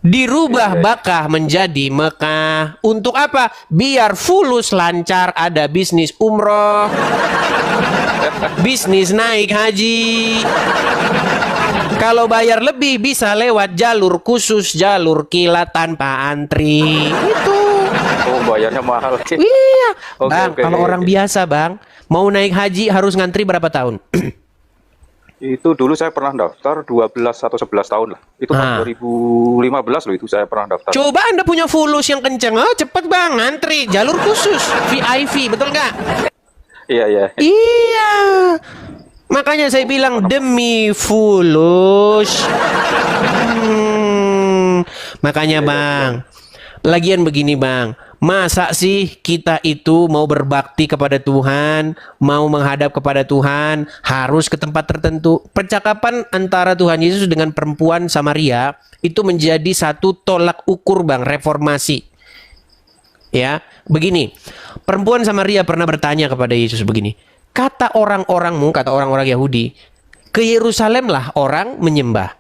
Dirubah Bakkah menjadi Mekah. Untuk apa? Biar fulus lancar, ada bisnis umroh, bisnis naik haji. Kalau bayar lebih bisa lewat jalur khusus, jalur kilat tanpa antri. Itu. Oh, bayarnya mahal. Iya. Oke, Bang, oke, kalau oke. orang biasa, Bang, mau naik haji harus ngantri berapa tahun? Itu dulu saya pernah daftar 12 atau 11 tahun lah. Itu tahun 2015 loh, itu saya pernah daftar. Coba Anda punya fulus yang kenceng. Oh, cepet Bang, ngantri. Jalur khusus, VIP, betul nggak? Iya, iya. Iya. Makanya saya bilang demi fulus. Makanya Bang, lagian begini Bang, masa sih kita itu mau berbakti kepada Tuhan, mau menghadap kepada Tuhan, harus ke tempat tertentu? Percakapan antara Tuhan Yesus dengan perempuan Samaria itu menjadi satu tolak ukur Bang, reformasi. Ya, begini, perempuan Samaria pernah bertanya kepada Yesus begini, kata orang-orangmu, kata orang-orang Yahudi, ke Yerusalem lah orang menyembah.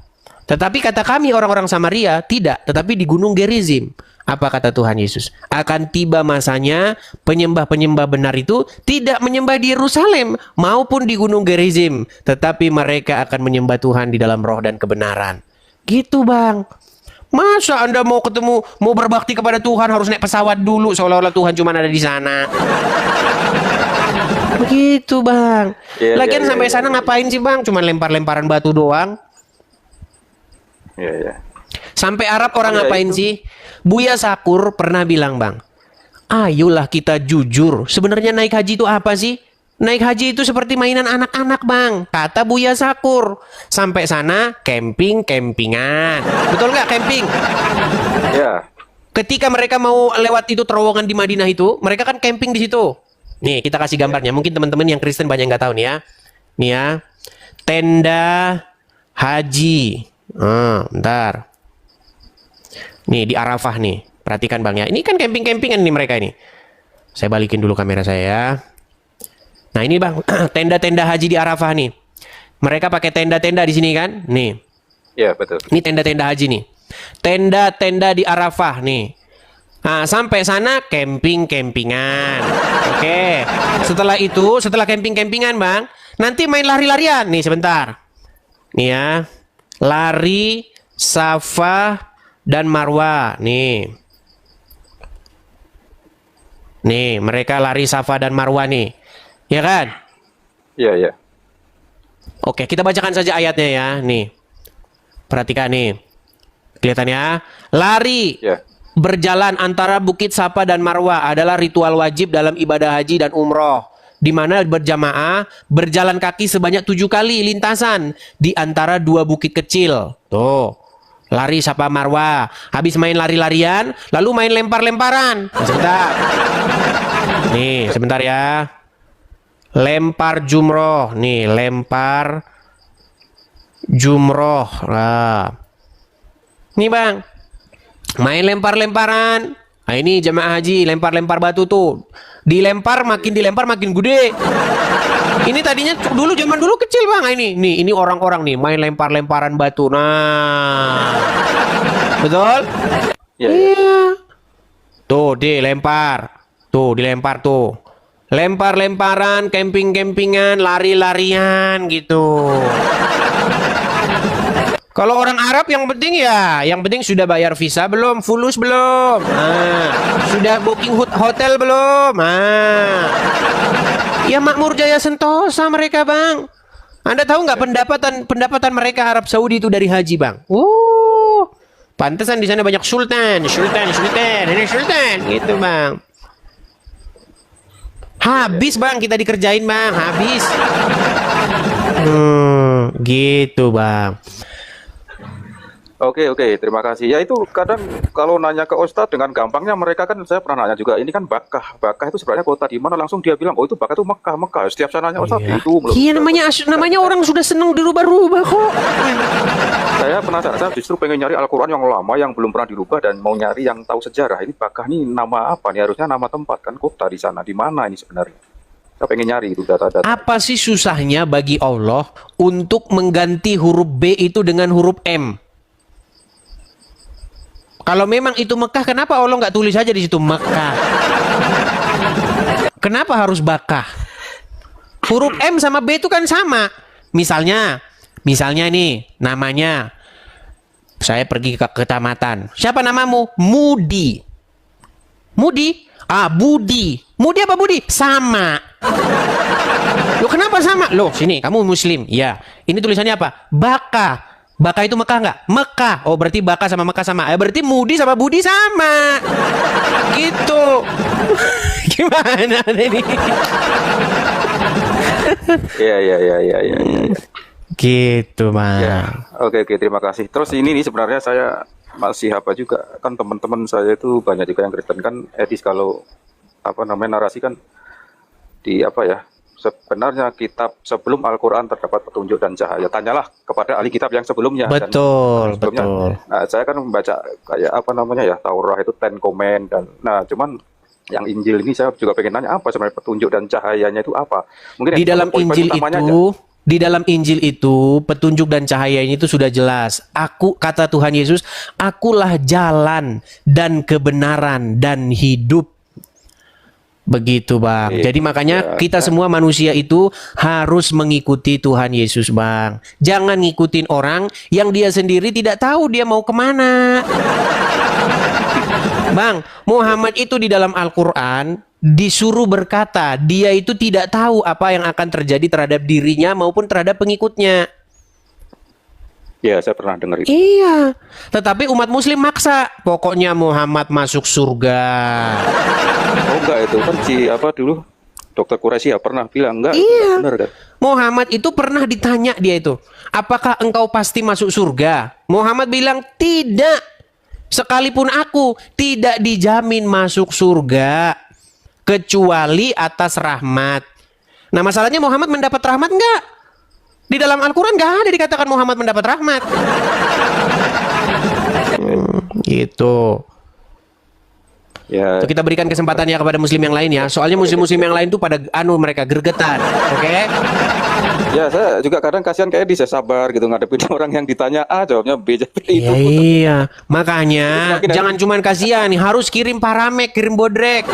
Tetapi kata kami orang-orang Samaria tidak, tetapi di Gunung Gerizim. Apa kata Tuhan Yesus? Akan tiba masanya penyembah-penyembah benar itu tidak menyembah di Yerusalem maupun di Gunung Gerizim, tetapi mereka akan menyembah Tuhan di dalam roh dan kebenaran. Gitu Bang. Masa Anda mau ketemu, mau berbakti kepada Tuhan harus naik pesawat dulu seolah-olah Tuhan cuma ada di sana. Begitu Bang. Lagian sampai sana ngapain sih Bang? Cuma lempar-lemparan batu doang. Iya. Sampai Arab orang ngapain sih? Buya Sakur pernah bilang Bang, ayolah kita jujur, sebenarnya naik haji itu apa sih? Naik haji itu seperti mainan anak-anak Bang, kata Buya Sakur. Sampai sana camping-campingan. Betul nggak camping? Iya. Ketika mereka mau lewat itu terowongan di Madinah itu, mereka kan camping di situ. Nih kita kasih gambarnya, mungkin teman-teman yang Kristen banyak nggak tahu nih ya. Nih ya, tenda haji. Bentar. Nih di Arafah nih. Perhatikan Bang ya. Ini kan camping-campingan nih mereka ini. Saya balikin dulu kamera saya ya. Nah ini Bang, tenda-tenda haji di Arafah nih. Mereka pakai tenda-tenda di sini kan? Nih. Iya, betul. Ini tenda-tenda haji nih. Tenda-tenda di Arafah nih. Nah, sampai sana camping-campingan. Oke. Setelah itu, setelah camping-campingan Bang, nanti main lari-larian. Nih sebentar. Nih ya. Lari, Safa, dan Marwa. Nih. Nih, mereka lari Safa dan Marwa nih. Ya kan? Iya. Oke, kita bacakan saja ayatnya ya. Nih. Perhatikan nih. Kelihatan ya? Lari. Iya. Berjalan antara Bukit Safa dan Marwa adalah ritual wajib dalam ibadah haji dan umroh, di mana berjamaah berjalan kaki sebanyak 7 kali lintasan di antara 2 bukit kecil. Tuh, lari Safa Marwa. Habis main lari-larian, lalu main lempar-lemparan. Sebentar. Nih, sebentar ya. Lempar jumroh. Nih, lempar jumroh. Nah. Nih Bang, main lempar-lemparan. Nah ini jemaah haji lempar-lempar batu tuh. Dilempar makin gede. Ini tadinya dulu zaman dulu kecil Bang. Nah, ini orang-orang nih main lempar-lemparan batu. Nah. Betul? Iya. Tuh dilempar. Tuh dilempar tuh. Lempar-lemparan, camping-campingan, lari-larian gitu. Kalau orang Arab yang penting sudah bayar visa belum, fulus belum, sudah booking hotel belum, ya makmur jaya sentosa mereka Bang. Anda tahu nggak pendapatan mereka Arab Saudi itu dari haji Bang? Pantesan di sana banyak sultan, ini sultan, gitu Bang. Habis Bang kita dikerjain Bang, habis. Gitu Bang. Oke, terima kasih. Ya itu kadang kalau nanya ke Ustadz dengan gampangnya mereka kan, saya pernah nanya juga, ini kan Bakkah. Bakkah itu sebenarnya kota di mana? Langsung dia bilang, oh itu Bakkah itu Mekah. Setiap saya nanya Ustadz itu melulu. Iya, namanya orang sudah senang dirubah-rubah kok. Saya penasaran, saya justru pengen nyari Al-Quran yang lama yang belum pernah dirubah dan mau nyari yang tahu sejarah. Ini Bakkah ini nama apa nih? Harusnya nama tempat kan, kota di sana. Di mana ini sebenarnya? Saya pengen nyari itu data-data. Apa sih susahnya bagi Allah untuk mengganti huruf B itu dengan huruf M? Kalau memang itu Mekah, kenapa Allah nggak tulis aja di situ Mekah? Kenapa harus Bakkah? Huruf M sama B itu kan sama. Misalnya nih namanya, saya pergi ke kecamatan. Siapa namamu? Mudi. Budi. Mudi apa Budi? Sama. Loh kenapa sama? Loh sini kamu Muslim. Ya. Ini tulisannya apa? Bakkah. Bakkah itu Mekah nggak? Mekah. Oh berarti Bakkah sama Mekah sama. Berarti Mudi sama Budi sama. Gitu. Gimana ini? Iya. Gitu Bang. Ya, oke, terima kasih. Terus ini nih sebenarnya saya masih apa juga, kan teman-teman saya itu banyak juga yang Kristen kan etis kalau narasi kan di sebenarnya kitab sebelum Al-Quran terdapat petunjuk dan cahaya. Tanyalah kepada ahli kitab yang sebelumnya. Betul. Nah, saya kan membaca kayak Taurat itu Ten Command dan cuman yang Injil ini saya juga pengen nanya apa sebenarnya petunjuk dan cahayanya itu apa? Mungkin di dalam Injil itu petunjuk dan cahayanya itu sudah jelas. Kata Tuhan Yesus, akulah jalan dan kebenaran dan hidup. Begitu Bang. Jadi makanya kita semua manusia itu harus mengikuti Tuhan Yesus Bang. Jangan ngikutin orang yang dia sendiri tidak tahu dia mau kemana. Bang, Muhammad itu di dalam Al-Quran disuruh berkata, dia itu tidak tahu apa yang akan terjadi terhadap dirinya maupun terhadap pengikutnya. Ya, saya pernah dengar itu. Iya, tetapi umat muslim maksa. Pokoknya Muhammad masuk surga. Oh enggak, itu kan dulu Dokter Quraisy ya pernah bilang enggak. Iya. Benar kan? Muhammad itu pernah ditanya dia itu, apakah engkau pasti masuk surga? Muhammad bilang tidak. Sekalipun aku tidak dijamin masuk surga kecuali atas rahmat. Nah masalahnya Muhammad mendapat rahmat enggak? Di dalam Al-Quran enggak ada dikatakan Muhammad mendapat rahmat. Gitu. Ya. So, kita berikan kesempatan ya kepada muslim yang lain ya. Soalnya muslim-muslim yang lain tuh pada mereka gergetan. Oke? Ya, saya juga kadang kasihan kayak saya sabar gitu ngadepin orang yang ditanya A jawabnya B itu. Iya, makanya jangan cuman kasihan, harus kirim paramek, kirim bodrek.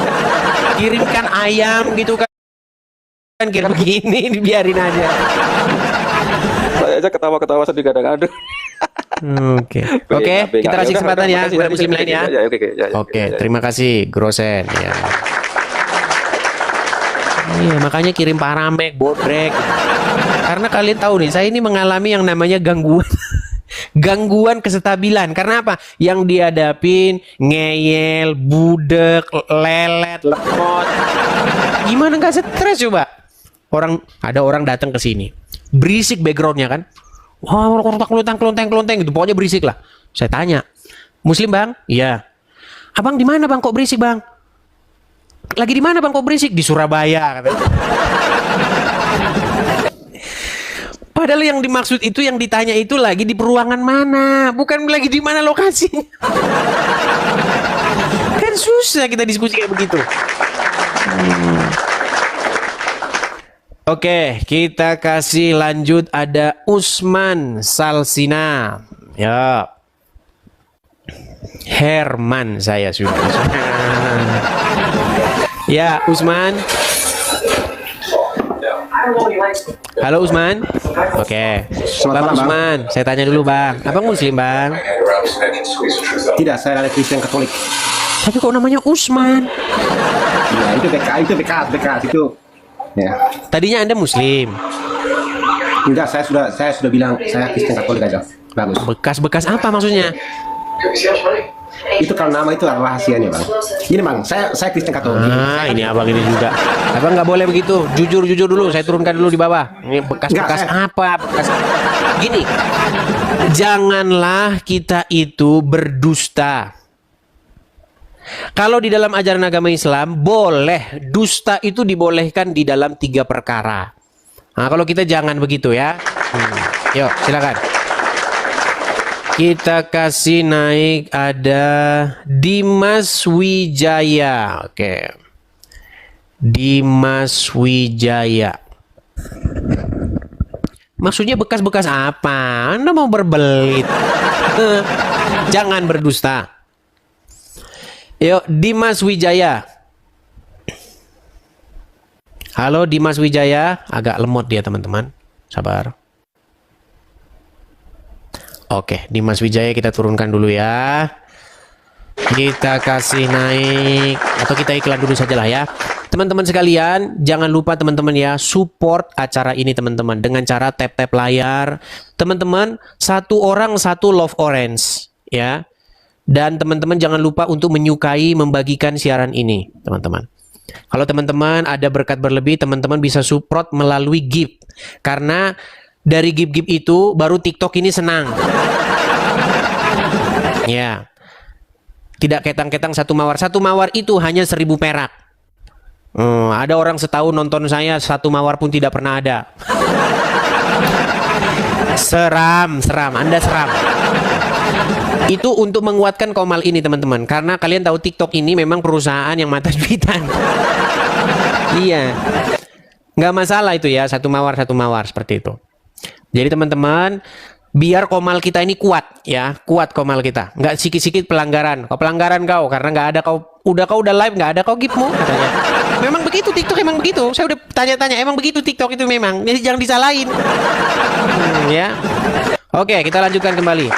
Kirimkan ayam gitu kan. Kirim begini dibiarin aja. Saya aja ketawa-ketawa sendiri kadang aduh. Oke, kita kasih kesempatan ya kepada muslim lain ya. Oke, terima kasih Grosen ya. Iya, makanya kirim paramek, bodrek. Karena kalian tahu nih, saya ini mengalami yang namanya gangguan kestabilan. Karena apa? Yang dihadapin ngeyel, budek, lelet, lemot. Gimana nggak stres coba? Ada orang datang ke sini, berisik backgroundnya kan? Wah, klonteng gitu, pokoknya berisik lah. Saya tanya, Muslim Bang? Iya. Abang di mana Bang? Kok berisik Bang? Lagi di mana Bang? Kok berisik? Di Surabaya. Katanya. Padahal yang dimaksud itu, yang ditanya itu lagi di peruangan mana, bukan lagi di mana lokasinya. Kan susah kita diskusi kayak begitu. Oke, kita kasih lanjut. Ada Usman Salsina. Ya. Herman saya sudah. Ya, Usman. Halo Usman. Oke. Bang Usman, saya tanya dulu Bang. Abang Muslim Bang? Tidak, saya ada Kristen Katolik. Tapi kok namanya Usman? Ya, itu BK itu. Ya. Tadinya Anda Muslim? Enggak, saya sudah bilang saya Kristen Katolik aja. Bagus. Bekas-bekas apa maksudnya? Itu kalau nama itu adalah rahasianya bang. Ini bang, saya Kristen Katolik. Ah, ini abang ini juga. Abang nggak boleh begitu. Jujur dulu. Saya turunkan dulu di bawah. Ini bekas-bekas apa? Gini, janganlah kita itu berdusta. Kalau di dalam ajaran agama Islam boleh dusta itu dibolehkan di dalam 3 perkara. Nah, kalau kita jangan begitu ya. Yuk, silakan. Kita kasih naik ada Dimas Wijaya. Oke. Dimas Wijaya. Maksudnya bekas-bekas apa? Anda mau berbelit. Jangan berdusta. Yuk, Dimas Wijaya. Halo Dimas Wijaya. Agak lemot dia teman-teman. Sabar. Oke, Dimas Wijaya kita turunkan dulu ya. Kita kasih naik. Atau kita iklan dulu saja lah ya. Teman-teman sekalian, jangan lupa teman-teman ya, support acara ini teman-teman. Dengan cara tap-tap layar. Teman-teman, 1 orang 1 love orange. Ya. Dan teman-teman jangan lupa untuk menyukai, membagikan siaran ini teman-teman. Kalau teman-teman ada berkat berlebih, teman-teman bisa support melalui gift. Karena dari gift-gift itu baru TikTok ini senang. Ya. Tidak ketang-ketang 1 mawar. 1 mawar itu hanya 1.000 perak. Ada orang setahun nonton saya 1 mawar pun tidak pernah ada. Seram. Anda seram. Itu untuk menguatkan Komal ini teman-teman. Karena kalian tahu TikTok ini memang perusahaan yang mata duitan. Iya. Nggak masalah itu ya. 1 mawar seperti itu. Jadi teman-teman, biar Komal kita ini kuat ya, kuat Komal kita, nggak sikit-sikit pelanggaran. Kau pelanggaran kau, karena nggak ada kau udah live nggak ada kau giftmu katanya. Memang begitu TikTok, emang begitu. Saya udah tanya-tanya, emang begitu TikTok itu memang. Jadi jangan disalahin. Ya. Oke, kita lanjutkan kembali.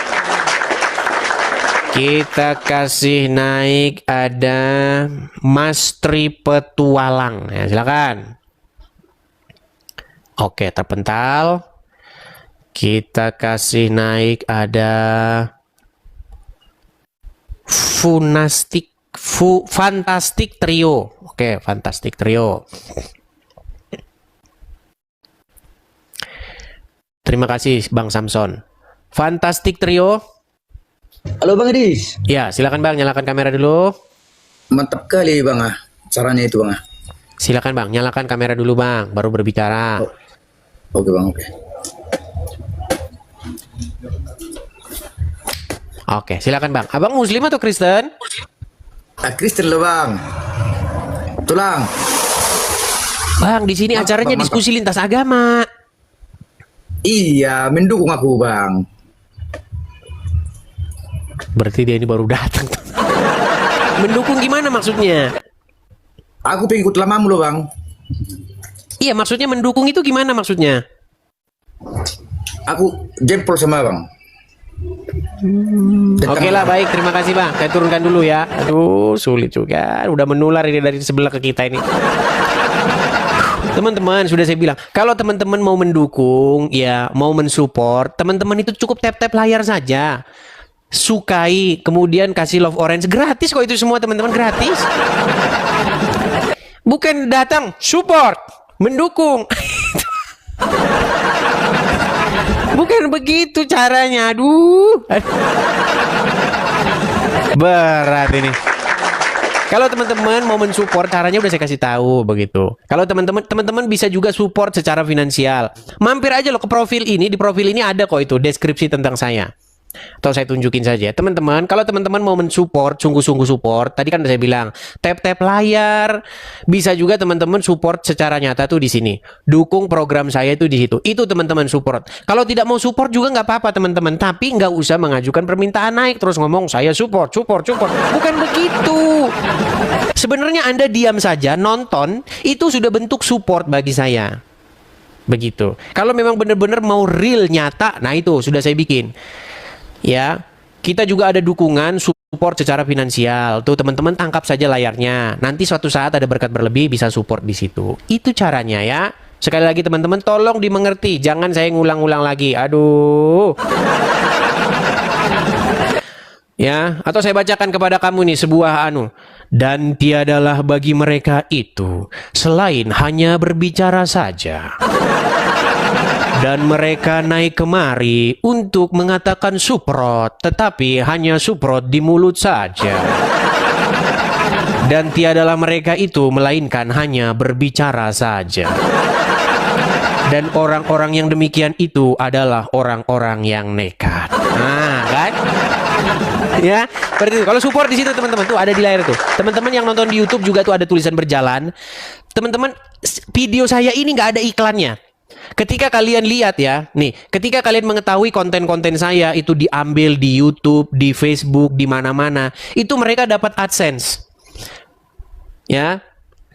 Kita kasih naik ada Mas Tri Petualang. Ya, silakan. Oke, terpental. Kita kasih naik ada Fantastic Trio. Oke, Fantastic Trio. Terima kasih Bang Samson. Fantastic Trio. Halo Bang Edis. Ya, silakan Bang, nyalakan kamera dulu. Mantap kali Bang caranya itu Bang. Silakan Bang, nyalakan kamera dulu Bang, baru berbicara. Oke Bang, oke. Oke, silakan Bang. Abang Muslim atau Kristen? Kristen loh Bang. Tulang. Bang, di sini acaranya diskusi lintas agama. Iya, mendukung aku Bang. Berarti dia ini baru datang. Mendukung gimana maksudnya? Aku pengikut lamamu loh Bang. Iya, maksudnya mendukung itu gimana maksudnya? Aku jempol sama Bang. Oke lah, baik, terima kasih Bang. Saya turunkan dulu ya. Aduh, sulit juga. Udah menular ini dari sebelah ke kita ini. Teman-teman, sudah saya bilang, kalau teman-teman mau mendukung, ya mau mensupport, teman-teman itu cukup tap-tap layar saja. Sukai, kemudian kasih love orange, gratis kok itu semua teman-teman, gratis. Bukan datang, support, mendukung. Bukan begitu caranya, aduh. Berat ini. Kalau teman-teman mau mensupport, caranya udah saya kasih tahu begitu. Kalau teman-teman bisa juga support secara finansial. Mampir aja loh ke profil ini, di profil ini ada kok itu deskripsi tentang saya. Atau saya tunjukin saja. Teman-teman, kalau teman-teman mau mensupport, sungguh-sungguh support, tadi kan saya bilang, tap-tap layar. Bisa juga teman-teman support secara nyata tuh di sini. Dukung program saya itu di situ. Itu teman-teman support. Kalau tidak mau support juga nggak apa-apa teman-teman. Tapi nggak usah mengajukan permintaan naik terus ngomong saya support. Bukan begitu. Sebenarnya Anda diam saja, nonton, itu sudah bentuk support bagi saya. Begitu. Kalau memang benar-benar mau real nyata, nah itu sudah saya bikin. Ya, kita juga ada dukungan support secara finansial. Tuh teman-teman tangkap saja layarnya. Nanti suatu saat ada berkat berlebih bisa support di situ. Itu caranya ya. Sekali lagi teman-teman tolong dimengerti. Jangan saya ngulang-ulang lagi. Aduh. Ya, atau saya bacakan kepada kamu nih sebuah dan tiadalah bagi mereka itu selain hanya berbicara saja. Dan mereka naik kemari untuk mengatakan suprot, tetapi hanya suprot di mulut saja. Dan tiadalah mereka itu melainkan hanya berbicara saja. Dan orang-orang yang demikian itu adalah orang-orang yang nekat. Nah, kan? Ya, seperti itu. Kalau support di situ teman-teman tuh ada di layar tuh. Teman-teman yang nonton di YouTube juga tuh ada tulisan berjalan. Teman-teman, video saya ini nggak ada iklannya. Ketika kalian lihat ya, nih, ketika kalian mengetahui konten-konten saya itu diambil di YouTube, di Facebook, di mana-mana, itu mereka dapat AdSense. Ya.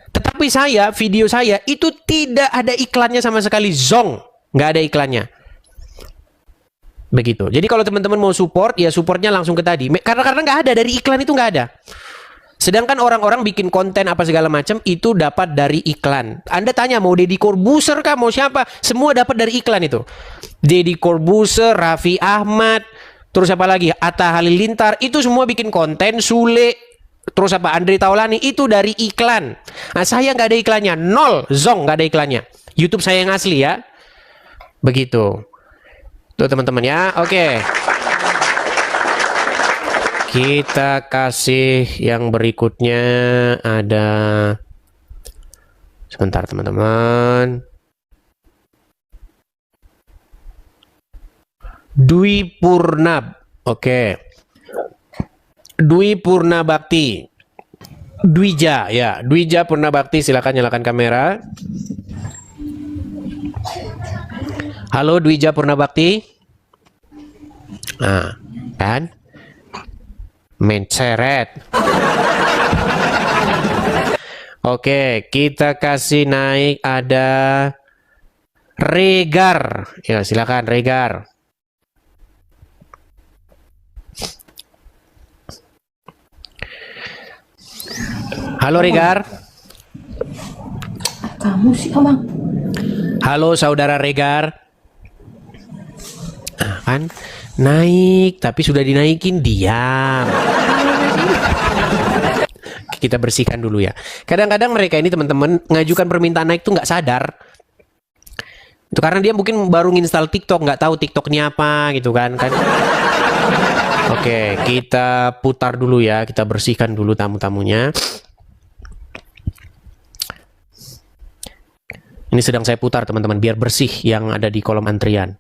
Tetapi video saya itu tidak ada iklannya sama sekali, zong, nggak ada iklannya. Begitu. Jadi kalau teman-teman mau support, ya supportnya langsung ke tadi. Karena nggak ada, dari iklan itu nggak ada. Sedangkan orang-orang bikin konten apa segala macam itu dapat dari iklan. Anda tanya mau Deddy Corbuzier kah, mau siapa? Semua dapat dari iklan itu. Deddy Corbuzier, Raffi Ahmad, terus apa lagi? Atta Halilintar, itu semua bikin konten. Sule, terus apa? Andre Taulani, itu dari iklan. Nah, saya nggak ada iklannya, nol, zong, nggak ada iklannya. YouTube saya yang asli ya. Begitu. Tuh teman-teman ya, oke. Kita kasih yang berikutnya ada. Sebentar teman-teman. Dwi Purnab, oke. Dwi Purnabakti. Dwija, ya. Dwija Purnabakti, silakan nyalakan kamera. Halo Dwija Purnabakti. Nah, kan? Menceret. Oke, kita kasih naik ada Regar. Ya, silakan Regar. Halo Regar. Kamu sih, Abang. Halo saudara Regar. Kan naik tapi sudah dinaikin, diam. Kita bersihkan dulu ya. Kadang-kadang mereka ini teman-teman ngajukan permintaan naik tuh nggak sadar. Itu karena dia mungkin baru nginstal TikTok, nggak tahu TikToknya apa gitu kan. Oke, kita putar dulu ya, kita bersihkan dulu tamu-tamunya. Ini sedang saya putar teman-teman biar bersih yang ada di kolom antrian.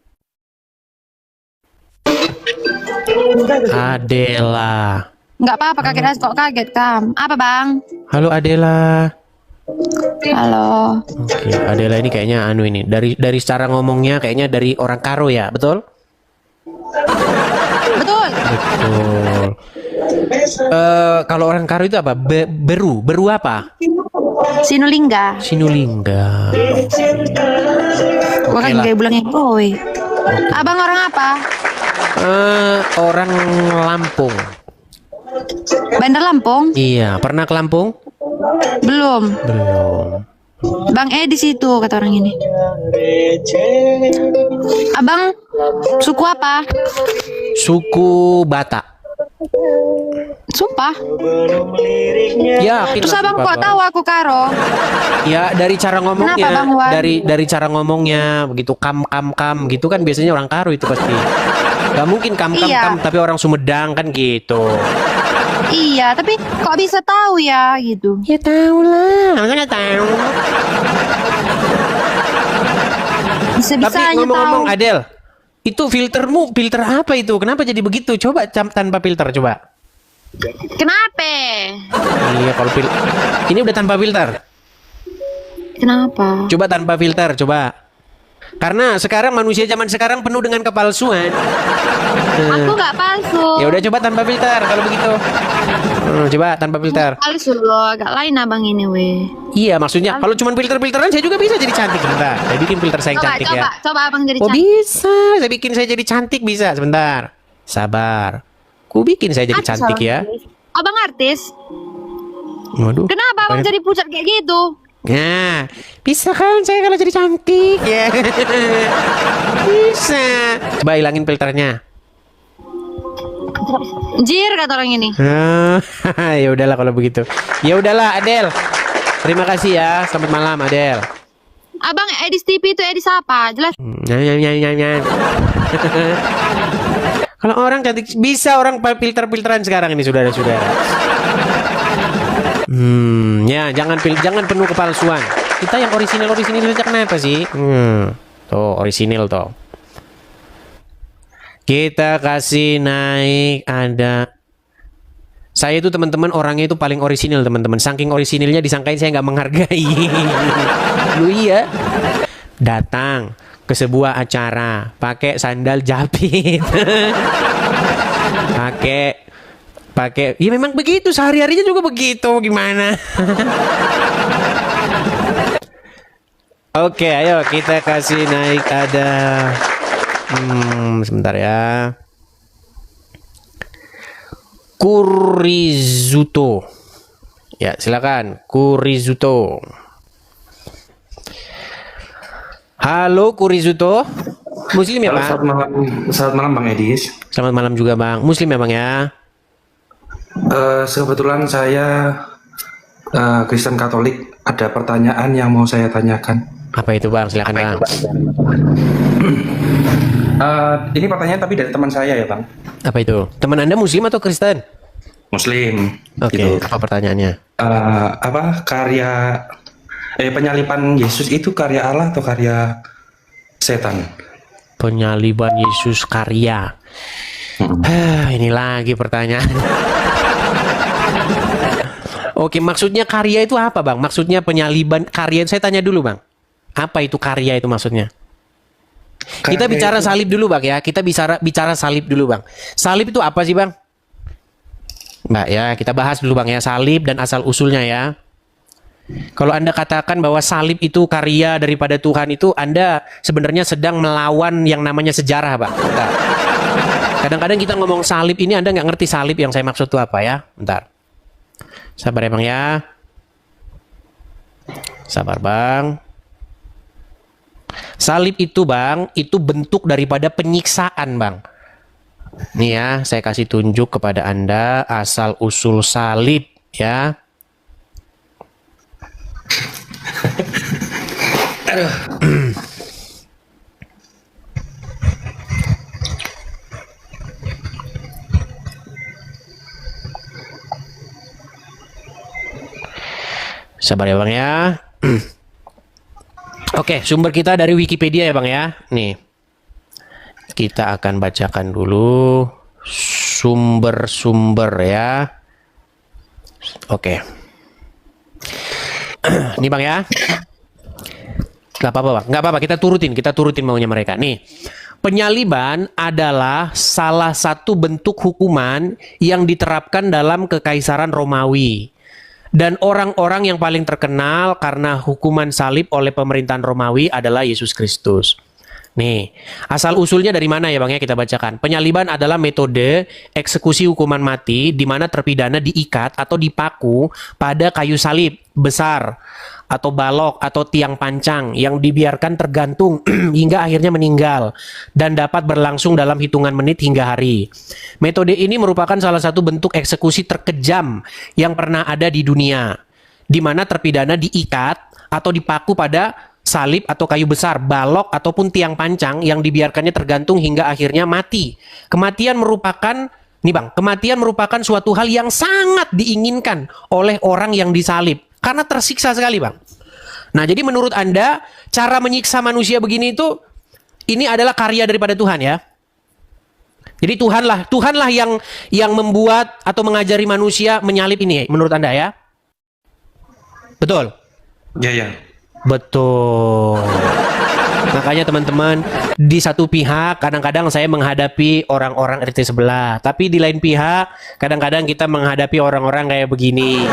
Adela. Nggak apa-apa, kaget kok kaget, Kam. Apa, Bang? Halo Adela. Halo. Oke, Adela ini kayaknya ini dari cara ngomongnya kayaknya dari orang Karo ya, betul? Betul. Betul. Kalau orang Karo itu apa? Beru apa? Sinulingga. Sinulingga. Gua kan gaya bulang boy. Abang orang apa? Orang Lampung. Bandar Lampung? Iya, pernah ke Lampung? Belum. Belum. Bang di situ kata orang ini. Abang suku apa? Suku Batak. Sumpah? Ya, terus abang kok tahu aku Karo? Ya dari cara ngomongnya. Kenapa, Bang Wan? Dari cara ngomongnya begitu kam gitu kan biasanya orang Karo itu pasti. Gak mungkin kam tapi orang Sumedang kan gitu. Iya, tapi kok bisa tahu ya gitu? Ya tahu lah, masa nggak tahu. Bisa-bisanya tapi ngomong-ngomong tahu. Adel, itu filtermu filter apa itu? Kenapa jadi begitu? Coba tanpa filter coba. Kenapa? Iya kalau ini udah tanpa filter. Kenapa? Coba tanpa filter, coba. Karena sekarang manusia zaman sekarang penuh dengan kepalsuan. Aku nggak palsu. Ya udah coba tanpa filter kalau begitu. Coba tanpa filter. Palsu loh, agak lain abang ini weh. Iya maksudnya kalau cuma filteran saya juga bisa jadi cantik. Sebentar, saya bikin filter saya yang cantik ya. Coba abang jadi cantik. cantik. Bisa, saya bikin saya jadi cantik bisa. Sebentar, sabar. Ku bikin saya jadi cantik ya. Abang artis? Waduh. Kenapa abang jadi pucat kayak gitu? Nah, bisa kan saya kalau jadi cantik ya. Bisa. Coba hilangin filternya. Jir kata orang ini. Ya udahlah kalau begitu. Ya udahlah Adel. Terima kasih ya. Selamat malam Adel. Abang Edis TV itu Edis apa? Jelas. Kalau orang cantik bisa orang filter-filteran sekarang ini saudara-saudara. Ya jangan penuh kepalsuan. Kita yang orisinal saja kenapa sih? Tuh orisinal tuh. Kita kasih naik ada. Saya itu teman-teman orangnya itu paling orisinil teman-teman. Saking orisinilnya disangkain saya nggak menghargai. Lu iya. Datang ke sebuah acara pakai sandal jepit. pakai ya memang begitu sehari-harinya juga begitu gimana. Oke, ayo kita kasih naik ada sebentar ya. Kurizuto. Ya, silakan Kurizuto. Halo Kurizuto. Muslim ya, Pak? Selamat malam Bang Edis. Selamat malam juga, Bang. Muslim ya, Bang ya? Kebetulan saya Kristen Katolik. Ada pertanyaan yang mau saya tanyakan. Apa itu, Bang? Silakan, Bang. Ini pertanyaan tapi dari teman saya ya, Bang. Apa itu? Teman Anda Muslim atau Kristen? Muslim. Oke, gitu. apa pertanyaannya? Karya penyaliban Yesus itu karya Allah atau karya setan? Penyaliban Yesus karya. Ini lagi pertanyaan. Oke, maksudnya karya itu apa, Bang? Maksudnya penyaliban karya, saya tanya dulu, Bang. Apa itu karya itu maksudnya? Kita bicara salib dulu, Bang ya. Kita bicara salib dulu, Bang. Salib itu apa sih, Bang? Mbak ya, kita bahas dulu, Bang ya, salib dan asal usulnya ya. Kalau Anda katakan bahwa salib itu karya daripada Tuhan itu, Anda sebenarnya sedang melawan yang namanya sejarah, Bang. Bentar. Kadang-kadang kita ngomong salib ini Anda nggak ngerti salib yang saya maksud itu apa ya. Bentar. Sabar ya, Bang ya. Sabar, Bang. Salib itu, Bang, itu bentuk daripada penyiksaan, Bang. Nih ya, saya kasih tunjuk kepada Anda asal usul salib ya. Sabar ya, Bang ya. Oke, sumber kita dari Wikipedia ya, Bang ya. Nih. Kita akan bacakan dulu sumber-sumber ya. Oke. Nih, Bang ya. Gak apa-apa, Bang. Gak apa-apa, kita turutin maunya mereka. Nih. Penyaliban adalah salah satu bentuk hukuman yang diterapkan dalam Kekaisaran Romawi. Dan orang-orang yang paling terkenal karena hukuman salib oleh pemerintahan Romawi adalah Yesus Kristus. Nih, asal usulnya dari mana ya, Bang ya, kita bacakan. Penyaliban adalah metode eksekusi hukuman mati di mana terpidana diikat atau dipaku pada kayu salib besar atau balok atau tiang pancang yang dibiarkan tergantung hingga akhirnya meninggal dan dapat berlangsung dalam hitungan menit hingga hari. Metode ini merupakan salah satu bentuk eksekusi terkejam yang pernah ada di dunia, di mana terpidana diikat atau dipaku pada salib atau kayu besar, balok ataupun tiang pancang yang dibiarkannya tergantung hingga akhirnya mati. Kematian merupakan suatu hal yang sangat diinginkan oleh orang yang disalib karena tersiksa sekali, Bang. Nah, jadi menurut Anda cara menyiksa manusia begini itu ini adalah karya daripada Tuhan ya. Jadi Tuhanlah yang membuat atau mengajari manusia menyalib ini menurut Anda ya. Betul? Ya. Betul. Makanya teman-teman, di satu pihak kadang-kadang saya menghadapi orang-orang RT sebelah, tapi di lain pihak kadang-kadang kita menghadapi orang-orang kayak begini.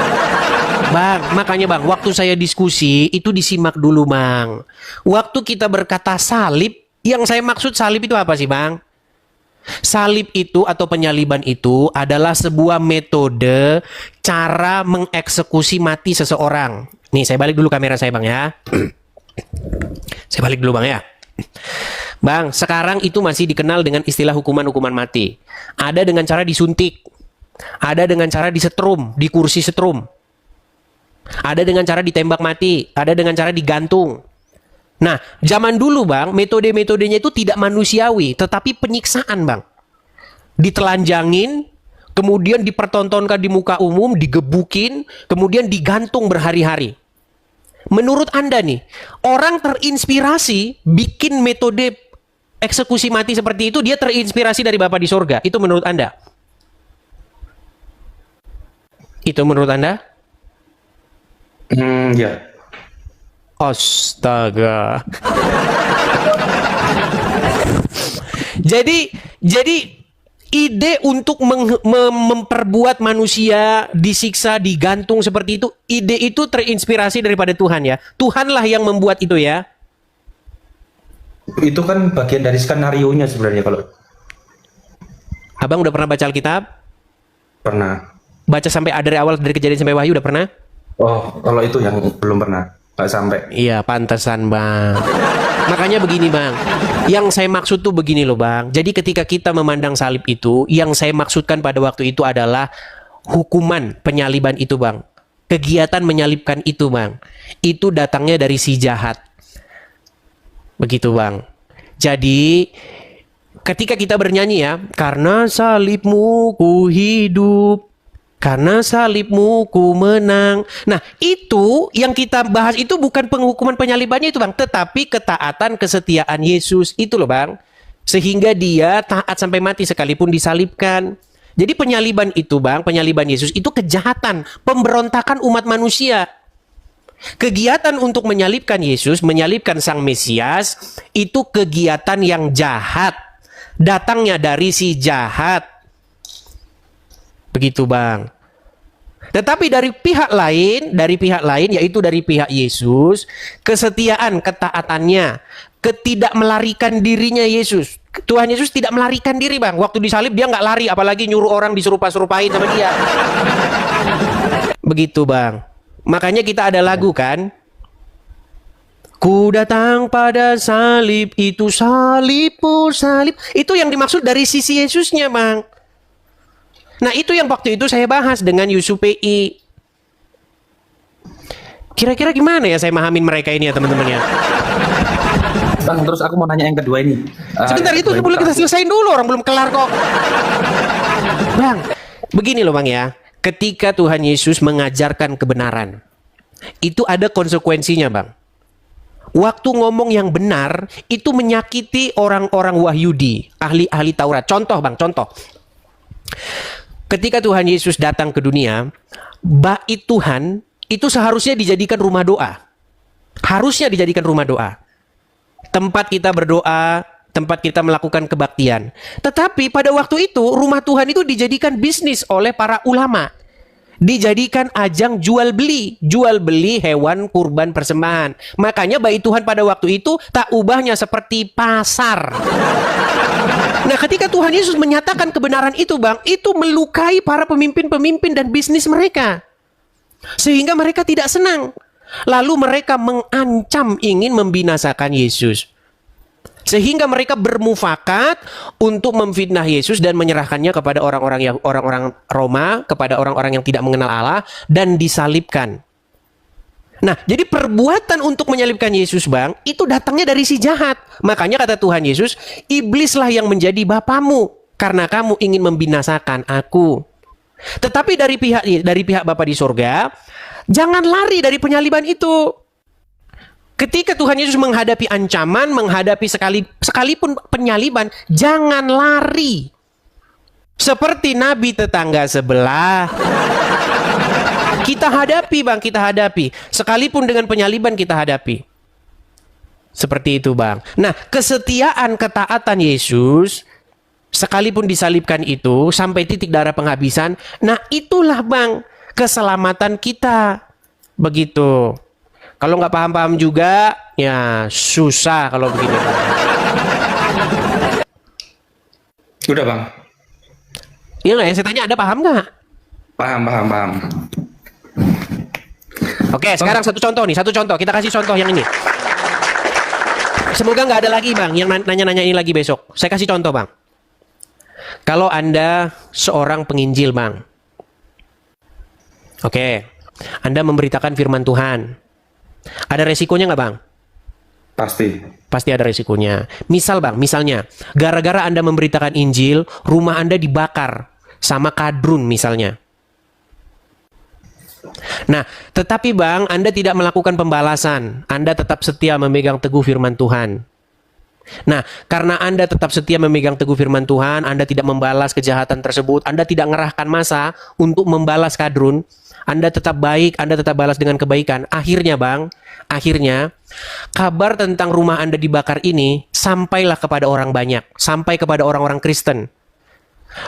Bang, makanya Bang, waktu saya diskusi itu disimak dulu, Bang. Waktu kita berkata salib, yang saya maksud salib itu apa sih, Bang? Salib itu atau penyaliban itu adalah sebuah metode cara mengeksekusi mati seseorang. Nih, saya balik dulu kamera saya, Bang ya. Saya balik dulu, Bang ya. Bang, sekarang itu masih dikenal dengan istilah hukuman mati. Ada dengan cara disuntik. Ada dengan cara disetrum, di kursi setrum. Ada dengan cara ditembak mati. Ada dengan cara digantung. Nah, zaman dulu bang, metode-metodenya itu tidak manusiawi, tetapi penyiksaan bang. Ditelanjangin, kemudian dipertontonkan di muka umum, digebukin, kemudian digantung berhari-hari. Menurut Anda nih, orang terinspirasi bikin metode eksekusi mati seperti itu, dia terinspirasi dari Bapa di sorga. Itu menurut Anda? Itu menurut Anda? Ya. Astaga. Jadi ide untuk memperbuat manusia disiksa, digantung seperti itu, ide itu terinspirasi daripada Tuhan ya. Tuhanlah yang membuat itu ya. Itu kan bagian dari skenario-nya sebenarnya kalau. Abang udah pernah baca Alkitab? Pernah. Baca sampai dari awal, dari Kejadian sampai Wahyu udah pernah? Oh, kalau itu yang belum pernah. Nggak sampai. Iya, pantesan bang. Makanya begini bang, yang saya maksud tuh begini loh bang. Jadi ketika kita memandang salib itu, yang saya maksudkan pada waktu itu adalah hukuman penyaliban itu bang. Kegiatan menyalibkan itu bang. Itu datangnya dari si jahat. Begitu bang. Jadi ketika kita bernyanyi ya, karena salibmu ku hidup, karena salibmu ku menang. Nah itu yang kita bahas itu bukan penghukuman penyalibannya itu bang, tetapi ketaatan kesetiaan Yesus itu loh bang. Sehingga dia taat sampai mati sekalipun disalibkan. Jadi penyaliban itu bang, penyaliban Yesus itu kejahatan, pemberontakan umat manusia. Kegiatan untuk menyalibkan Yesus, menyalibkan Sang Mesias, itu kegiatan yang jahat. Datangnya dari si jahat. Begitu bang. Tetapi dari pihak lain yaitu dari pihak Yesus, kesetiaan, ketaatannya, ketidak melarikan dirinya Yesus. Tuhan Yesus tidak melarikan diri bang. Waktu disalib dia nggak lari, apalagi nyuruh orang disuruh-surupain sama dia. Begitu bang. Makanya kita ada lagu kan, ku datang pada salib, itu salibmu salib. Itu yang dimaksud dari sisi Yesusnya bang. Nah itu yang waktu itu saya bahas dengan Yusuf PI. Kira-kira gimana ya saya mahamin mereka ini ya teman-teman ya. Bang, terus aku mau nanya yang kedua ini. Sebentar, itu boleh kita selesaiin dulu, orang belum kelar kok. Bang, begini loh bang ya. Ketika Tuhan Yesus mengajarkan kebenaran, itu ada konsekuensinya bang. Waktu ngomong yang benar, itu menyakiti orang-orang Wahyudi, ahli-ahli Taurat. Contoh bang, contoh. Ketika Tuhan Yesus datang ke dunia, bait Tuhan itu seharusnya dijadikan rumah doa. Harusnya dijadikan rumah doa. Tempat kita berdoa, tempat kita melakukan kebaktian. Tetapi pada waktu itu, rumah Tuhan itu dijadikan bisnis oleh para ulama. Dijadikan ajang jual beli hewan kurban persembahan. Makanya bait Tuhan pada waktu itu tak ubahnya seperti pasar. Nah ketika Tuhan Yesus menyatakan kebenaran itu bang, itu melukai para pemimpin-pemimpin dan bisnis mereka. Sehingga mereka tidak senang. Lalu mereka mengancam ingin membinasakan Yesus. Sehingga mereka bermufakat untuk memfitnah Yesus dan menyerahkannya kepada orang-orang Roma, kepada orang-orang yang tidak mengenal Allah, dan disalibkan. Nah, jadi perbuatan untuk menyalibkan Yesus bang, itu datangnya dari si jahat. Makanya kata Tuhan Yesus, iblislah yang menjadi bapamu, karena kamu ingin membinasakan aku. Tetapi dari pihak Bapa di sorga, jangan lari dari penyaliban itu. Ketika Tuhan Yesus menghadapi ancaman, menghadapi sekalipun penyaliban, jangan lari. Seperti nabi tetangga sebelah. Kita hadapi bang, kita hadapi. Sekalipun dengan penyaliban kita hadapi. Seperti itu bang. Nah, kesetiaan, ketaatan Yesus, sekalipun disalibkan itu, sampai titik darah penghabisan, nah itulah bang, keselamatan kita. Begitu. Kalau nggak paham-paham juga, ya susah kalau begini. Udah bang. Iya nggak ya? Saya tanya, ada paham nggak? Paham. Oke, sekarang satu contoh nih, satu contoh. Kita kasih contoh yang ini. Semoga nggak ada lagi bang yang nanya-nanya ini lagi besok. Saya kasih contoh bang. Kalau Anda seorang penginjil bang, oke, Anda memberitakan firman Tuhan, ada resikonya nggak bang? Pasti ada resikonya. Misal bang, misalnya, gara-gara Anda memberitakan Injil, rumah Anda dibakar sama kadrun misalnya. Nah, tetapi bang, Anda tidak melakukan pembalasan. Anda tetap setia memegang teguh firman Tuhan. Nah, karena Anda tetap setia memegang teguh firman Tuhan, Anda tidak membalas kejahatan tersebut, Anda tidak mengerahkan massa untuk membalas kadrun, Anda tetap baik, Anda tetap balas dengan kebaikan. Akhirnya bang, kabar tentang rumah Anda dibakar ini sampailah kepada orang banyak, sampai kepada orang-orang Kristen.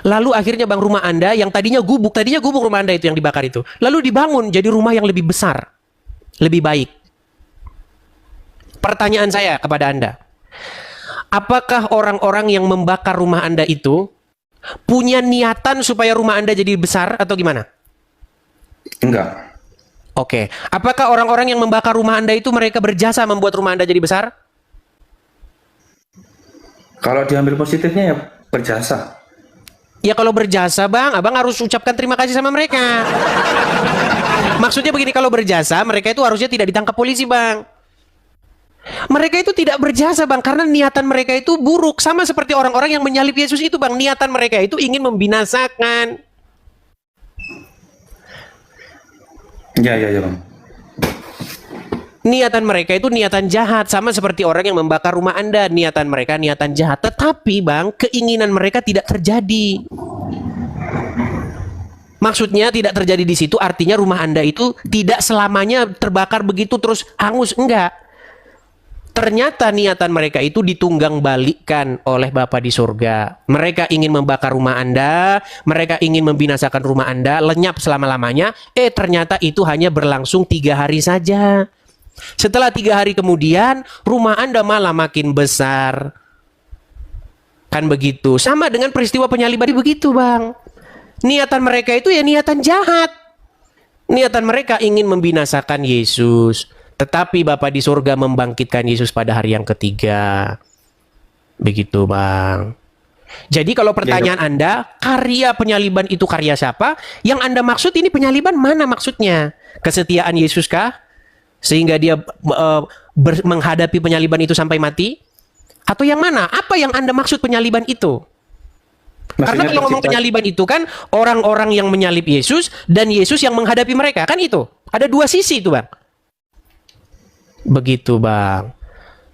Lalu akhirnya bang, rumah Anda yang tadinya gubuk rumah Anda itu yang dibakar itu, lalu dibangun jadi rumah yang lebih besar, lebih baik. Pertanyaan saya kepada Anda, apakah orang-orang yang membakar rumah Anda itu punya niatan supaya rumah Anda jadi besar atau gimana? Enggak. Oke. Apakah orang-orang yang membakar rumah Anda itu mereka berjasa membuat rumah Anda jadi besar? Kalau diambil positifnya ya berjasa. Ya kalau berjasa bang, abang harus ucapkan terima kasih sama mereka. Maksudnya begini, kalau berjasa mereka itu harusnya tidak ditangkap polisi bang. Mereka itu tidak berjasa bang, karena niatan mereka itu buruk. Sama seperti orang-orang yang menyalib Yesus itu bang, niatan mereka itu ingin membinasakan. Ya bang. Niatan mereka itu niatan jahat, sama seperti orang yang membakar rumah Anda. Niatan mereka niatan jahat, tetapi bang, keinginan mereka tidak terjadi. Maksudnya tidak terjadi di situ artinya rumah Anda itu tidak selamanya terbakar begitu terus hangus, enggak. Ternyata niatan mereka itu ditunggang balikkan oleh Bapa di surga. Mereka ingin membakar rumah Anda, mereka ingin membinasakan rumah Anda, lenyap selama-lamanya. Ternyata itu hanya berlangsung 3 hari saja. Setelah 3 hari kemudian, rumah Anda malah makin besar. Kan begitu. Sama dengan peristiwa penyaliban begitu bang. Niatan mereka itu ya niatan jahat. Niatan mereka ingin membinasakan Yesus. Tetapi Bapa di surga membangkitkan Yesus pada hari yang ketiga. Begitu bang. Jadi kalau pertanyaan Anda, karya penyaliban itu karya siapa? Yang Anda maksud ini penyaliban mana maksudnya? Kesetiaan Yesus kah? Sehingga dia menghadapi penyaliban itu sampai mati? Atau yang mana? Apa yang Anda maksud penyaliban itu? Karena kalau ngomong penyaliban itu kan orang-orang yang menyalib Yesus dan Yesus yang menghadapi mereka, kan itu. Ada 2 sisi itu bang. Begitu bang.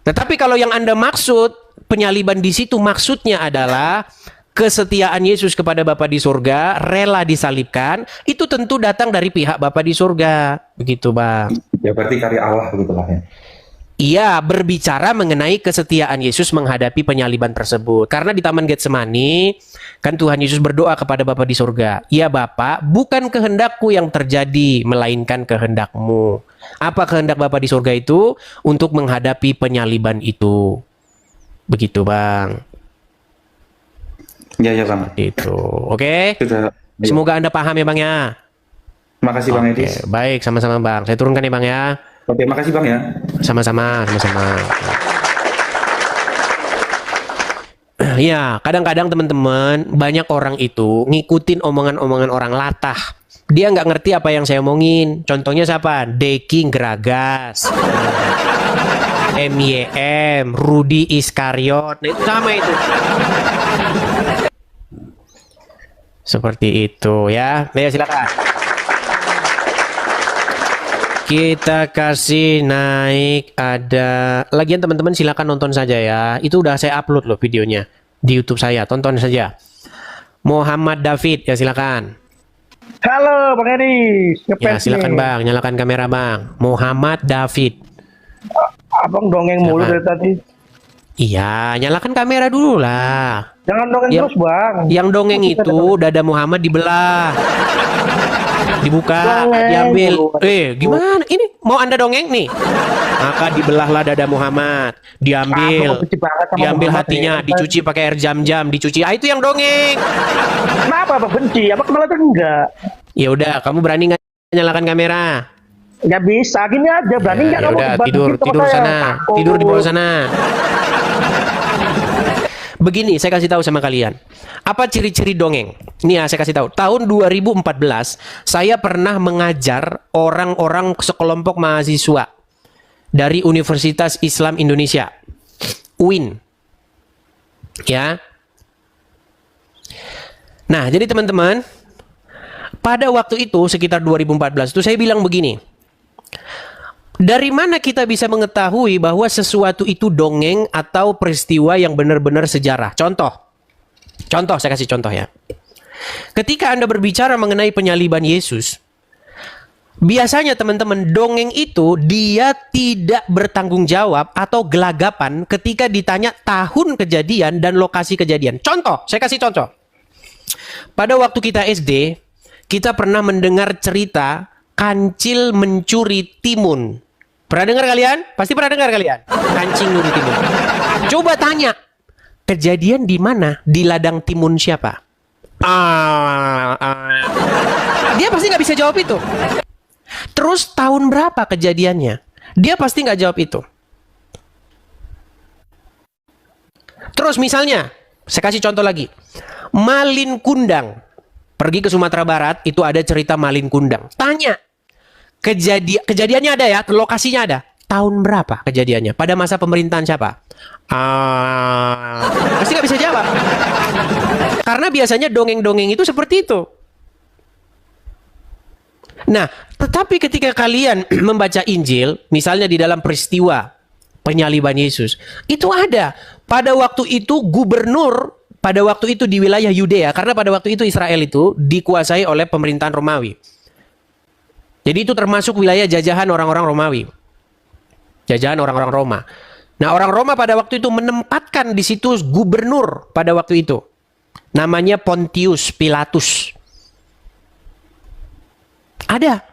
Tetapi kalau yang Anda maksud penyaliban di situ maksudnya adalah kesetiaan Yesus kepada Bapa di surga, rela disalibkan, itu tentu datang dari pihak Bapa di surga. Begitu bang. Ya berarti karya Allah begitu lah ya. Iya, berbicara mengenai kesetiaan Yesus menghadapi penyaliban tersebut. Karena di Taman Getsemani, kan Tuhan Yesus berdoa kepada Bapa di surga, "Ya Bapa, bukan kehendakku yang terjadi, melainkan kehendak-Mu." Apa kehendak Bapa di surga itu? Untuk menghadapi penyaliban itu. Begitu bang. Ya bang. Itu, oke? Sudah. Semoga Anda paham ya bang ya. Makasih bang Edis. Baik, sama-sama bang. Saya turunkan ya bang ya. Oke, makasih bang ya. Sama-sama. Ya, kadang-kadang teman-teman, banyak orang itu ngikutin omongan-omongan orang latah. Dia nggak ngerti apa yang saya omongin. Contohnya siapa? Deki Gragas, MYM, Rudi Iskariot. Nah, itu sama itu. Seperti itu ya. Ya silakan. Kita kasih naik ada. Lagian teman-teman silakan nonton saja ya. Itu udah saya upload loh videonya di YouTube saya. Tonton saja. Muhammad David ya silakan. Halo Bang Edi. Ya silakan Bang, nyalakan kamera Bang. Muhammad David. Abang dongeng mulu dari tadi. Iya, nyalakan kamera dulu lah. Jangan dongeng terus Bang. Yang dongeng itu dada Muhammad dibelah. Dibuka, diambil. Gimana? Ini mau Anda dongeng nih? Maka dibelahlah dada Muhammad, diambil hatinya, dicuci pakai air jam-jam, dicuci. Itu yang dongeng. Kenapa Abang benci? Abang malah enggak. Ya udah, kamu berani nggak nyalakan kamera? Nggak bisa, gini aja. Berani nggak Ya kamu udah, dibandingin tidur sama tidur saya? sana. Takut. Tidur di bawah sana. Begini, saya kasih tahu sama kalian. Apa ciri-ciri dongeng? Nih ya, saya kasih tahu. Tahun 2014, saya pernah mengajar orang-orang sekelompok mahasiswa dari Universitas Islam Indonesia, UIN. Ya. Nah, jadi teman-teman, pada waktu itu sekitar 2014 itu saya bilang begini. Dari mana kita bisa mengetahui bahwa sesuatu itu dongeng atau peristiwa yang benar-benar sejarah? Contoh, saya kasih contoh ya. Ketika Anda berbicara mengenai penyaliban Yesus, biasanya teman-teman, dongeng itu dia tidak bertanggung jawab atau gelagapan ketika ditanya tahun kejadian dan lokasi kejadian. Contoh, saya kasih contoh. Pada waktu kita SD, kita pernah mendengar cerita kancil mencuri timun. Pernah dengar kalian? Pasti pernah dengar kalian. Kancing mencuri timun. Coba tanya, kejadian di mana? Di ladang timun siapa? Dia pasti nggak bisa jawab itu. Terus tahun berapa kejadiannya? Dia pasti nggak jawab itu. Terus misalnya, saya kasih contoh lagi. Malin Kundang. Pergi ke Sumatera Barat, itu ada cerita Malin Kundang. Tanya, kejadiannya ada ya, lokasinya ada. Tahun berapa kejadiannya? Pada masa pemerintahan siapa? Pasti nggak bisa jawab. Karena biasanya dongeng-dongeng itu seperti itu. Nah, tetapi ketika kalian membaca Injil, misalnya di dalam peristiwa penyaliban Yesus, itu ada. Pada waktu itu gubernur, pada waktu itu di wilayah Yudea, karena pada waktu itu Israel itu dikuasai oleh pemerintahan Romawi. Jadi itu termasuk wilayah jajahan orang-orang Romawi. Jajahan orang-orang Roma. Nah, orang Roma pada waktu itu menempatkan di situ gubernur pada waktu itu. Namanya Pontius Pilatus. Ada.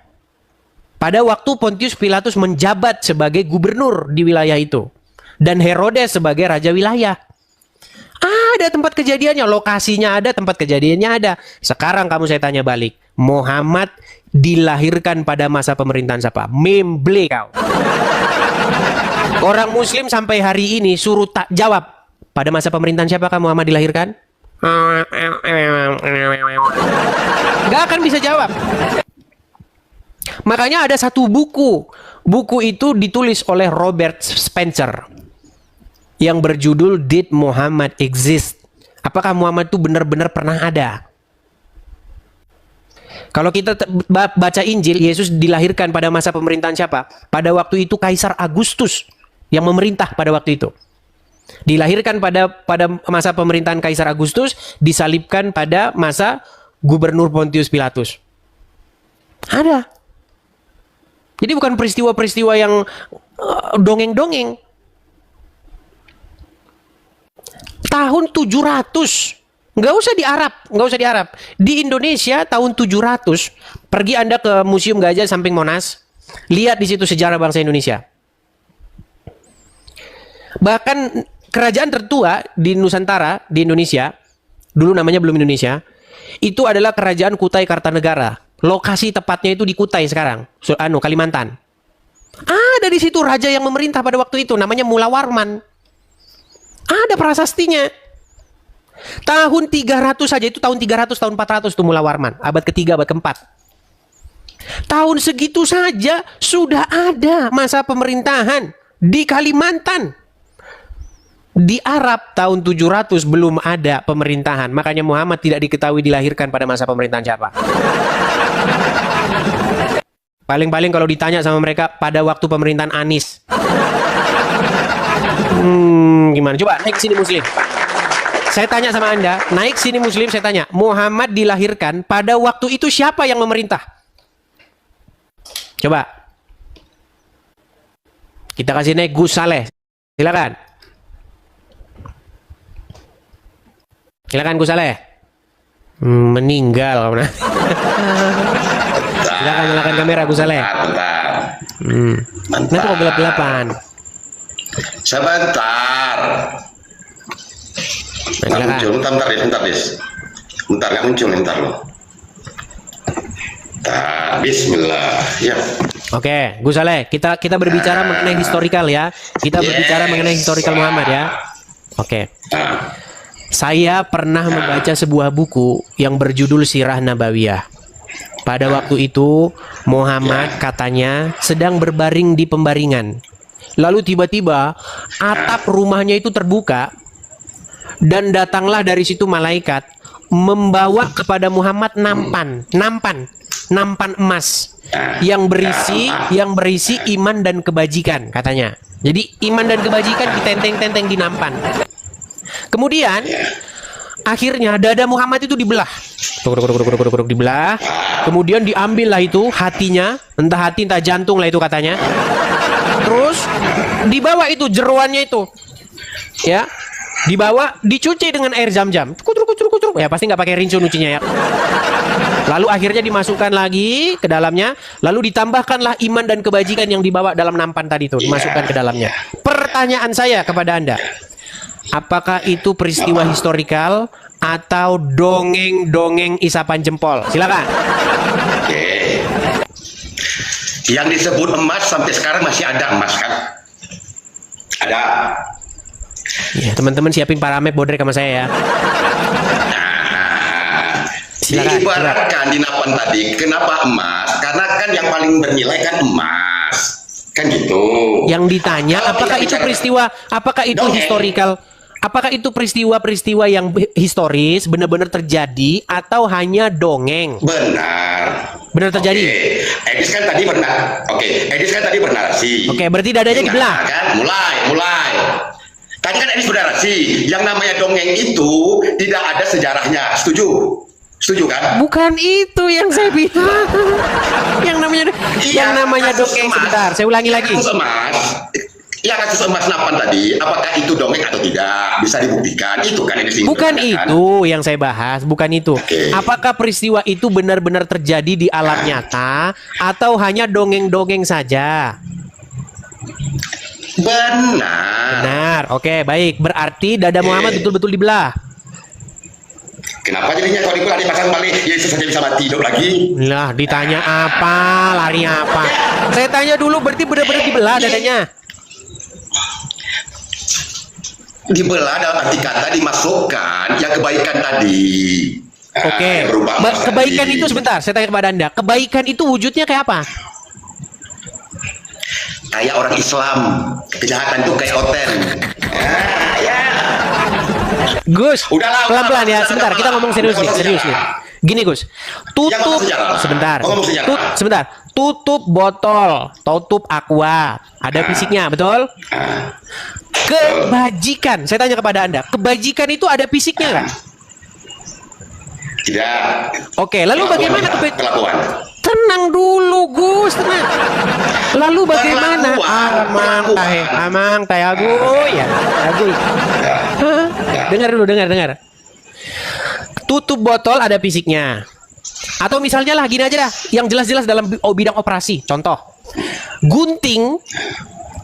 Pada waktu Pontius Pilatus menjabat sebagai gubernur di wilayah itu. Dan Herodes sebagai raja wilayah. Ada tempat kejadiannya, lokasinya ada, tempat kejadiannya ada. Sekarang kamu saya tanya balik. Muhammad dilahirkan pada masa pemerintahan siapa? Memble kau. Orang Muslim sampai hari ini suruh tak jawab. Pada masa pemerintahan siapa kamu Muhammad dilahirkan? Gak akan bisa jawab. Makanya ada satu buku. Buku itu ditulis oleh Robert Spencer yang berjudul Did Muhammad Exist? Apakah Muhammad itu benar-benar pernah ada? Kalau kita baca Injil, Yesus dilahirkan pada masa pemerintahan siapa? Pada waktu itu Kaisar Agustus yang memerintah pada waktu itu. Dilahirkan pada masa pemerintahan Kaisar Agustus, disalibkan pada masa Gubernur Pontius Pilatus. Ada. Jadi bukan peristiwa-peristiwa yang dongeng-dongeng. Tahun 700, nggak usah di Arab. Di Indonesia tahun 700, pergi Anda ke Museum Gajah samping Monas, lihat di situ sejarah bangsa Indonesia. Bahkan kerajaan tertua di Nusantara, di Indonesia, dulu namanya belum Indonesia, itu adalah Kerajaan Kutai Kartanegara. Lokasi tepatnya itu di Kutai sekarang, Kalimantan. Ada di situ raja yang memerintah pada waktu itu, namanya Mula Warman. Ada prasastinya. Tahun 300 saja, itu tahun 300, tahun 400 itu Mula Warman. Abad ketiga, abad keempat. Tahun segitu saja sudah ada masa pemerintahan di Kalimantan. Di Arab tahun 700 belum ada pemerintahan. Makanya Muhammad tidak diketahui dilahirkan pada masa pemerintahan siapa. Paling-paling kalau ditanya sama mereka pada waktu pemerintahan Anis. Gimana? Coba naik sini Muslim. Saya tanya sama Anda, naik sini Muslim, saya tanya, Muhammad dilahirkan pada waktu itu siapa yang memerintah? Coba. Kita kasih naik Gus Saleh. Silakan. Silakan Gus Saleh. Meninggal. Silakan kamera Gus Saleh. Nanti kok gelap-gelapan. Sebentar. Nggak muncul, bentar nggak muncul, bentar loh. Bismillah, ya. Oke, Gus Saleh, kita berbicara mengenai historical ya. Kita berbicara mengenai historical Muhammad ya. Oke. Saya pernah membaca sebuah buku yang berjudul Sirah Nabawiyah. Pada waktu itu Muhammad katanya sedang berbaring di pembaringan. Lalu tiba-tiba atap rumahnya itu terbuka dan datanglah dari situ malaikat membawa kepada Muhammad nampan emas yang berisi iman dan kebajikan katanya. Jadi iman dan kebajikan ditenteng-tenteng di nampan. Kemudian akhirnya dada Muhammad itu dibelah. Dibelah. Kemudian diambillah itu hatinya, entah hati entah jantung lah itu katanya. Terus dibawa itu jeroannya itu. Ya. Dibawa, dicuci dengan air zam-zam. Kucur. Ya pasti nggak pakai rinso nyucinya ya. Lalu akhirnya dimasukkan lagi ke dalamnya. Lalu ditambahkanlah iman dan kebajikan yang dibawa dalam nampan tadi itu. Dimasukkan ke dalamnya. Pertanyaan saya kepada Anda. Apakah itu peristiwa historical atau dongeng-dongeng isapan jempol? Silakan. Oke. Yang disebut emas sampai sekarang masih ada emas kan? Ada. Ya, teman-teman siapin paramet bodrek sama saya ya. Diibaratkan di napan tadi, kenapa emas? Karena kan yang paling bernilai kan emas. Kan gitu. Yang ditanya apakah itu peristiwa, apakah itu historical? Apakah itu peristiwa-peristiwa yang historis benar-benar terjadi atau hanya dongeng? Benar terjadi. Edis kan tadi benar. Edis kan tadi bernarasi. Berarti dadanya dibelah. Kan? Mulai. Tadi kan Edis bernarasi. Yang namanya dongeng itu tidak ada sejarahnya. Setuju kan? Bukan itu yang saya bilang. yang namanya dongeng sebentar. Saya ulangi lagi. Kasus emas napan tadi, apakah itu dongeng atau tidak? Bisa dibuktikan. Itu kan ini. Bukan itu yang saya bahas, bukan itu. Apakah peristiwa itu benar-benar terjadi di alam nyata atau hanya dongeng-dongeng saja? Benar. Oke, baik. Berarti dada Muhammad betul-betul dibelah. Kenapa jadinya kalau dibelah dipasang balik Yesus saja bisa mati hidup lagi? Lah, ditanya apa? Lari apa? Saya tanya dulu, berarti benar-benar dibelah dadanya. Dibelah dalam arti kata dimasukkan yang kebaikan tadi. Kebaikan itu sebentar, saya tanya kepada Anda. Kebaikan itu wujudnya kayak apa? Kayak orang Islam. Kejahatan itu kayak hotel. Gus, pelan-pelan ya. Sebentar, kita ngomong serius nih. Gini Gus, sebentar. Tutup botol, tutup aqua, ada fisiknya, betul? Kebajikan, saya tanya kepada Anda, kebajikan itu ada fisiknya kan? Tidak. Oke, lalu bagaimana kelakuan? Tenang dulu Gus, tenang. Lalu bagaimana? Amang teh aguy. Dengar dulu, dengar. Tutup botol ada fisiknya. Atau misalnya lah gini aja dah, yang jelas-jelas dalam bidang operasi. Contoh, gunting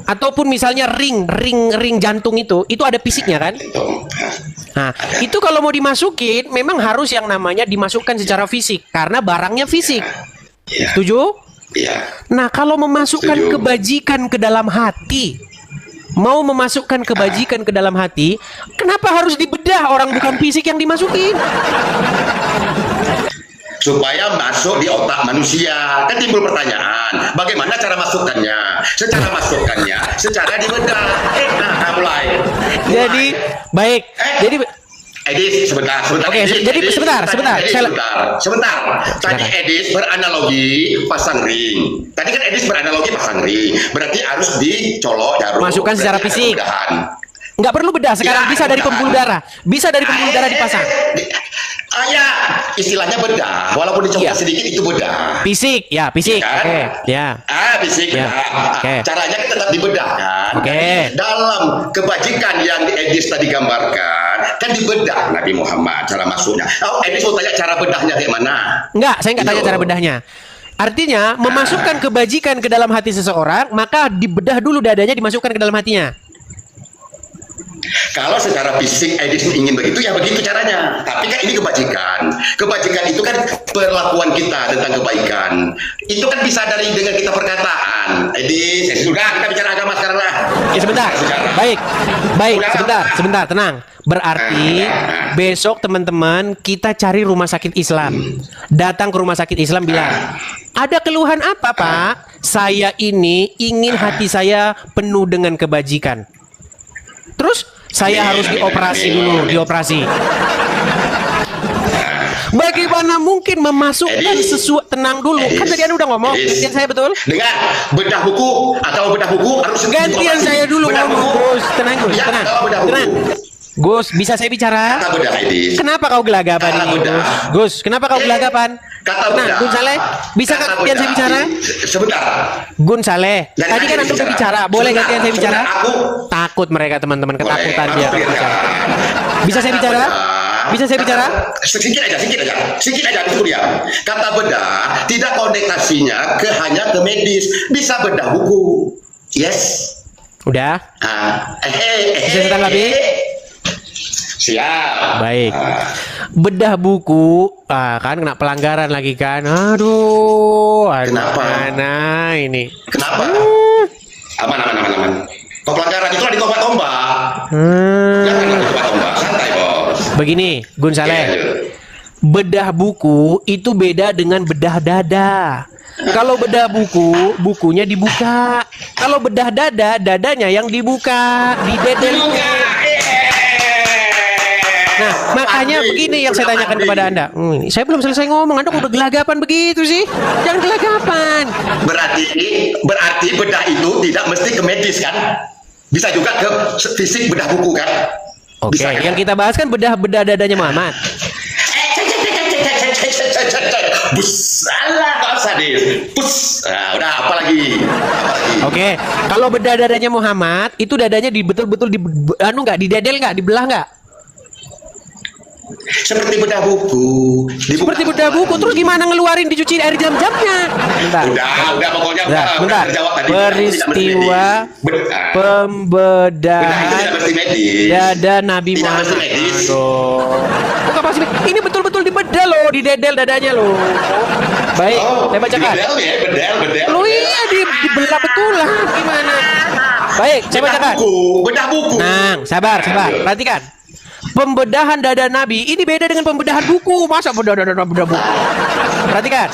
ataupun misalnya ring jantung itu ada fisiknya kan? Nah, itu kalau mau dimasukin memang harus yang namanya dimasukkan secara fisik karena barangnya fisik. Setuju? Nah, kalau memasukkan kebajikan ke dalam hati, mau memasukkan kebajikan ke dalam hati, kenapa harus dibedah? Orang bukan fisik yang dimasukin. Supaya masuk di otak manusia. Kan timbul pertanyaan, bagaimana cara masukkannya? Secara dibedah. Mulai. Jadi, baik. Jadi Edis, sebentar. Oke, jadi sebentar. Tadi Edis beranalogi pasang ring. Berarti harus dicolok jarum. Masukkan secara fisik. Nggak perlu bedah sekarang, bisa dari pembuluh darah. Dipasang. Istilahnya bedah. Walaupun dicoba sedikit itu bedah. Fisik. Fisik. Oke. Caranya kan tetap dibedah kan. Dalam kebajikan yang Edis tadi gambarkan, kan dibedah Nabi Muhammad cara masuknya. Edis mau tanya cara bedahnya kayak mana? Enggak, saya nggak tanya cara bedahnya. Artinya memasukkan kebajikan ke dalam hati seseorang, maka dibedah dulu dadanya, dimasukkan ke dalam hatinya. Kalau secara fisik Edis ingin begitu, ya begitu caranya. Tapi kan ini kebajikan. Kebajikan itu kan perlakuan kita tentang kebaikan. Itu kan bisa dengan kita perkataan. Edis, sudah kita bicara agama sekarang lah. Ya, sebentar. Baik, sebentar, tenang. Berarti besok teman-teman kita cari rumah sakit Islam. Datang ke rumah sakit Islam bilang, ada keluhan apa Pak? Saya ini ingin hati saya penuh dengan kebajikan. Terus saya harus dioperasi dulu, dioperasi. Bagaimana mungkin memasukkan sesuatu, tenang dulu. Kan tadi Anda udah ngomong, gantian saya betul? Dengan bedah buku atau bedah buku harus gantian saya dulu ngomong, Gus. Tenang, Gus, tenang. Gus, bisa saya bicara? Kenapa kau gelagapan ini, Gus? Kenapa kau gelagapan? Tenang, Gun Saleh, bisa gantian saya bicara? Sebentar. Gun Saleh, tadi kan Anda udah bicara, boleh gantian saya bicara? Takut mereka teman-teman, ketakutan dia. Bisa saya bicara? Bisa saya bicara? Sedikit aja itu dia. Kata bedah tidak konotasinya hanya ke medis, bisa bedah buku. Yes. Udah? Bisa saya tanggapi? Siap. Baik. Bedah buku, kan kena pelanggaran lagi kan? Aduh, kenapa? Mana ini? Kenapa? Aman. Kau pelanggaran itu di tombak-tombak. Jangan di tombak-tombak, santai bos. Begini, Gun Saleh. Bedah buku itu beda dengan bedah dada. Kalau bedah buku, bukunya dibuka. Kalau bedah dada, dadanya yang dibuka, didedelnya. Nah, makanya begini yang saya tanyakan kepada Anda. Saya belum selesai ngomong, Anda udah gelagapan begitu sih? Jangan gelagapan. Berarti bedah itu tidak mesti ke medis kan? Bisa juga ke fisik bedah buku kan? Oke, yang kita bahas kan bedah dadanya Muhammad. Salah kau sadis. Udah apa lagi? Oke, kalau bedah dadanya Muhammad itu dadanya betul-betul nggak didedel nggak, dibelah nggak? Seperti bedah buku. Seperti bedah buku, terus gimana ngeluarin dicuci air jam-jamnya? Udah pokoknya bentar. Peristiwa pembedahan dada Nabi Muhammad. Bukan pasti. Ini betul-betul dibedah loh, didedel dadanya loh. Baik, saya bacakan. Bedel. Loh iya, dibelah betul lah. Gimana? Baik, saya bacakan. Bedah buku. Nah, sabar. Perhatikan. Pembedahan dada Nabi ini beda dengan pembedahan buku. Masa bedah buku? Perhatikan.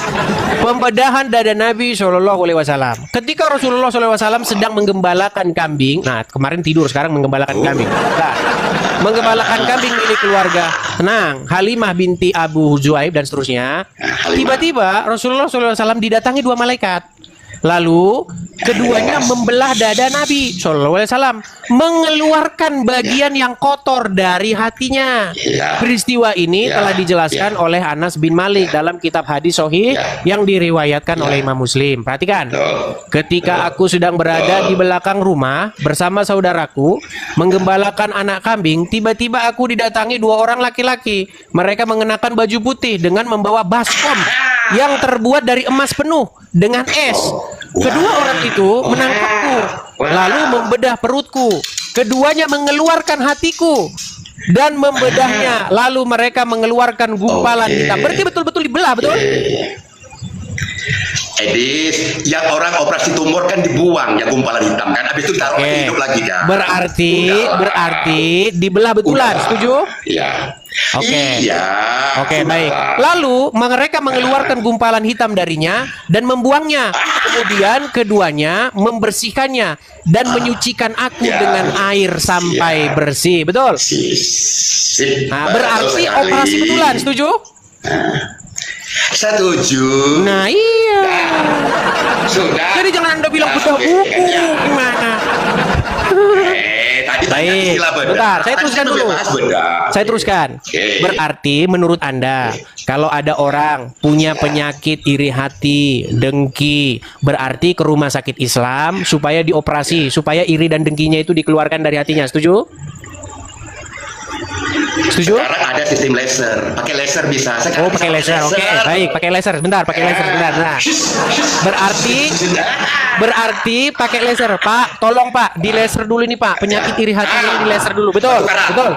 Pembedahan dada Nabi SAW. Ketika Rasulullah SAW sedang menggembalakan kambing. Nah, kemarin tidur, sekarang menggembalakan kambing. Nah, menggembalakan kambing milik keluarga. Tenang, Halimah binti Abu Zuhaib dan seterusnya. Tiba-tiba Rasulullah SAW didatangi dua malaikat. Lalu keduanya membelah dada Nabi SAW, mengeluarkan bagian yang kotor dari hatinya. Peristiwa ini telah dijelaskan oleh Anas bin Malik dalam kitab hadis sahih yang diriwayatkan oleh Imam Muslim. Perhatikan, ketika aku sedang berada di belakang rumah bersama saudaraku menggembalakan anak kambing, tiba-tiba aku didatangi dua orang laki-laki. Mereka mengenakan baju putih dengan membawa baskom yang terbuat dari emas penuh dengan es. Kedua orang itu menangkapku, lalu membedah perutku. Keduanya mengeluarkan hatiku dan membedahnya. Lalu mereka mengeluarkan gumpalan hitam. Berarti betul-betul dibelah, betul? Edis, yang orang operasi tumor kan dibuang ya gumpalan hitam kan, habis itu ditaruh hidup lagi kan. Berarti dibelah betulan, setuju? Iya. Oke, baik. Lalu mereka mengeluarkan gumpalan hitam darinya dan membuangnya. Kemudian keduanya membersihkannya dan menyucikan aku dengan air sampai bersih, betul? Nah, berarti operasi betulan, setuju? Setuju. Nah iya. Sudah. Jadi jangan Anda bilang bedah buku. Gimana? Baik, bentar, saya teruskan dulu. Saya teruskan. Berarti menurut Anda, kalau ada orang punya penyakit iri hati, dengki, berarti ke rumah sakit Islam supaya dioperasi, supaya iri dan dengkinya itu dikeluarkan dari hatinya. Setuju? Setuju? Sekarang ada sistem laser. Pakai laser bisa. Oh, pakai laser. Oke, baik, pakai laser. Bentar, pakai laser. Bentar. Nah. Berarti pakai laser, Pak. Tolong Pak, di laser dulu ini Pak. Penyakit iri hati ini di laser dulu. Betul? Betul.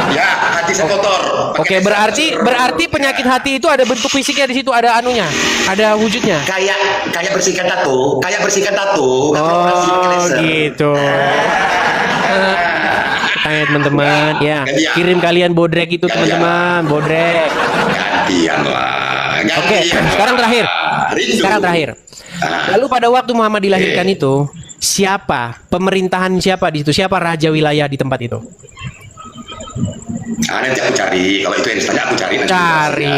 Ya, hati saya kotor. Oke, berarti penyakit hati itu ada bentuk fisiknya di situ, ada anunya, ada wujudnya. Kayak bersihkan tato. Oh, gitu. Tanya teman-teman, ya. Kirim kalian bodrek itu teman-teman, bodrek. Gantian lah. Oke, sekarang terakhir. Lalu pada waktu Muhammad dilahirkan itu, pemerintahan siapa di situ? Siapa raja wilayah di tempat itu? Nanti aku cari. Kalau itu yang ditanya aku cari.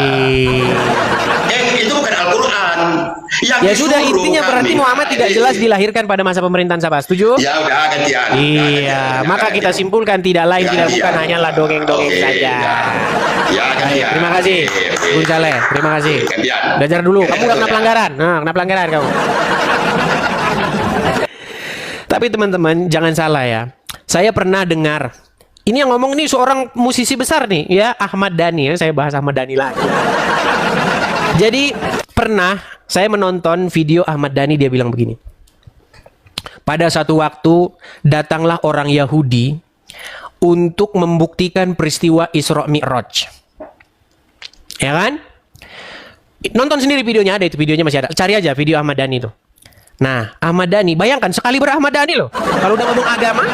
Itu bukan Al-Quran. Ya sudah, intinya berarti Muhammad tidak jelas dilahirkan pada masa pemerintahan siapa? Setuju? Ya udah, gantian. Iya, maka kita simpulkan tidak lain tidak bukan hanyalah dongeng-dongeng saja. Ya, gantian. Terima kasih, Bung Saleh. Terima kasih. Belajar dulu. Kamu nggak kena pelanggaran. Kena pelanggaran kamu. Tapi teman-teman jangan salah ya. Saya pernah dengar. Ini yang ngomong ini seorang musisi besar nih, ya, Ahmad Dhani ya. Saya bahas Ahmad Dhani lagi. Jadi pernah saya menonton video Ahmad Dhani, dia bilang begini. Pada satu waktu datanglah orang Yahudi untuk membuktikan peristiwa Isra Mi'raj. Ya kan? Nonton sendiri videonya, ada itu, videonya masih ada. Cari aja video Ahmad Dhani itu. Nah, Ahmad Dhani, bayangkan sekali Ahmad Dhani loh. Kalau udah ngomong agama,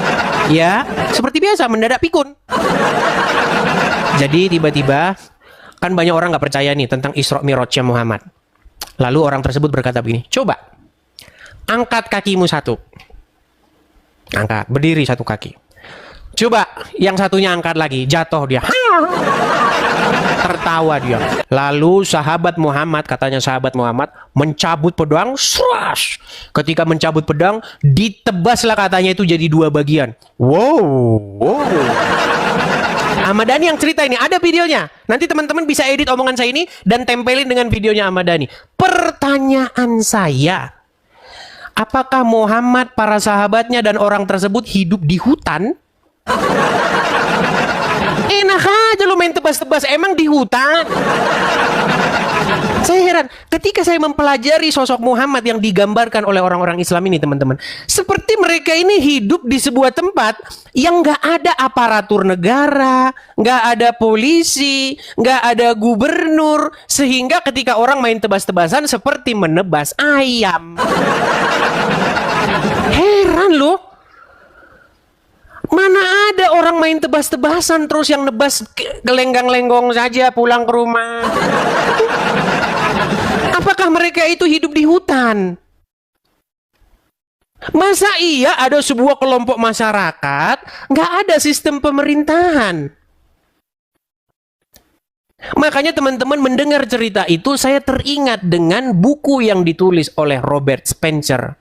ya seperti biasa mendadak pikun. Jadi tiba-tiba kan banyak orang nggak percaya nih tentang Isra Mi'rajnya Muhammad. Lalu orang tersebut berkata begini, coba angkat kakimu satu. Angkat, berdiri satu kaki. Coba yang satunya angkat lagi, jatuh dia. Tertawa dia. Lalu sahabat Muhammad, katanya sahabat Muhammad mencabut pedang, srash. Ketika mencabut pedang, ditebaslah katanya itu jadi dua bagian. Wow. Ahmad Dhani yang cerita ini, ada videonya. Nanti teman-teman bisa edit omongan saya ini dan tempelin dengan videonya Ahmad Dhani. Pertanyaan saya, apakah Muhammad, para sahabatnya dan orang tersebut hidup di hutan? Enak aja lo main tebas-tebas, emang di hutan. Saya heran ketika saya mempelajari sosok Muhammad yang digambarkan oleh orang-orang Islam ini, teman-teman. Seperti mereka ini hidup di sebuah tempat yang nggak ada aparatur negara, nggak ada polisi, nggak ada gubernur, sehingga ketika orang main tebas-tebasan seperti menebas ayam. Heran loh. Mana ada orang main tebas-tebasan terus yang nebas gelenggang-lenggong saja pulang ke rumah. Apakah mereka itu hidup di hutan? Masa iya ada sebuah kelompok masyarakat nggak ada sistem pemerintahan? Makanya teman-teman mendengar cerita itu, saya teringat dengan buku yang ditulis oleh Robert Spencer.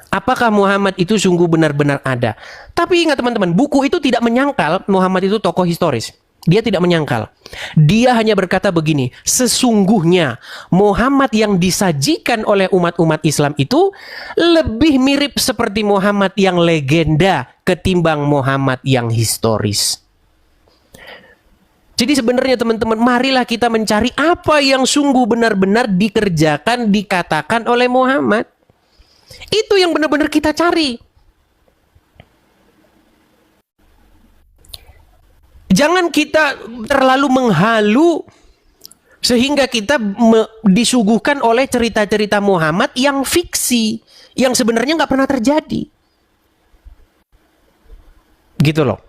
Apakah Muhammad itu sungguh benar-benar ada? Tapi ingat teman-teman, buku itu tidak menyangkal Muhammad itu tokoh historis. Dia tidak menyangkal. Dia hanya berkata begini, sesungguhnya Muhammad yang disajikan oleh umat-umat Islam itu lebih mirip seperti Muhammad yang legenda ketimbang Muhammad yang historis. Jadi sebenarnya teman-teman, marilah kita mencari apa yang sungguh benar-benar dikerjakan, dikatakan oleh Muhammad. Itu yang benar-benar kita cari. Jangan kita terlalu menghalu sehingga kita disuguhkan oleh cerita-cerita Muhammad yang fiksi, yang sebenarnya nggak pernah terjadi. Gitu loh.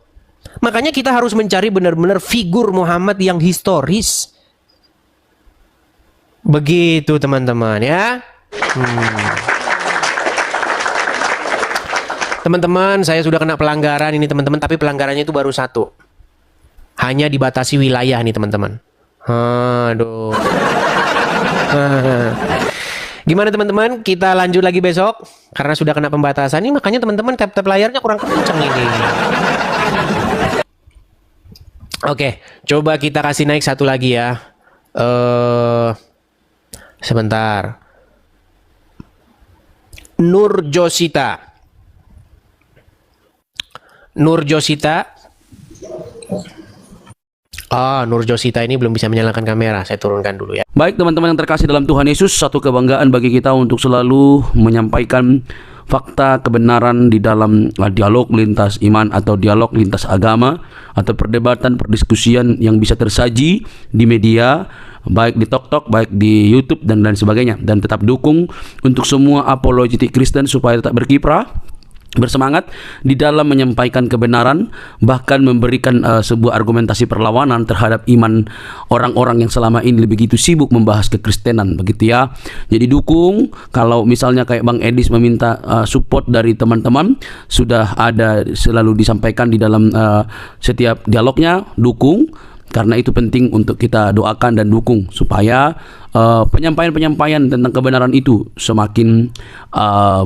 Makanya kita harus mencari benar-benar figur Muhammad yang historis. Begitu teman-teman ya. Teman-teman, saya sudah kena pelanggaran ini teman-teman, tapi pelanggarannya itu baru satu. Hanya dibatasi wilayah nih teman-teman. Aduh. Gimana teman-teman? Kita lanjut lagi besok karena sudah kena pembatasan. Ini makanya teman-teman tap-tap layarnya kurang kenceng ini. Oke, coba kita kasih naik satu lagi ya. Sebentar. Nur Josita. Oh, Nur Josita ini belum bisa menyalakan kamera. Saya turunkan dulu ya. Baik teman-teman yang terkasih dalam Tuhan Yesus, satu kebanggaan bagi kita untuk selalu menyampaikan fakta kebenaran di dalam dialog lintas iman atau dialog lintas agama atau perdebatan perdiskusian yang bisa tersaji di media, baik di TokTok, baik di YouTube dan lain sebagainya. Dan tetap dukung untuk semua apologetik Kristen supaya tetap berkiprah, bersemangat di dalam menyampaikan kebenaran, bahkan memberikan sebuah argumentasi perlawanan terhadap iman orang-orang yang selama ini begitu sibuk membahas kekristenan, begitu ya. Jadi dukung. Kalau misalnya kayak Bang Edis meminta support dari teman-teman, sudah ada selalu disampaikan di dalam setiap dialognya, dukung. Karena itu penting untuk kita doakan dan dukung supaya penyampaian-penyampaian tentang kebenaran itu semakin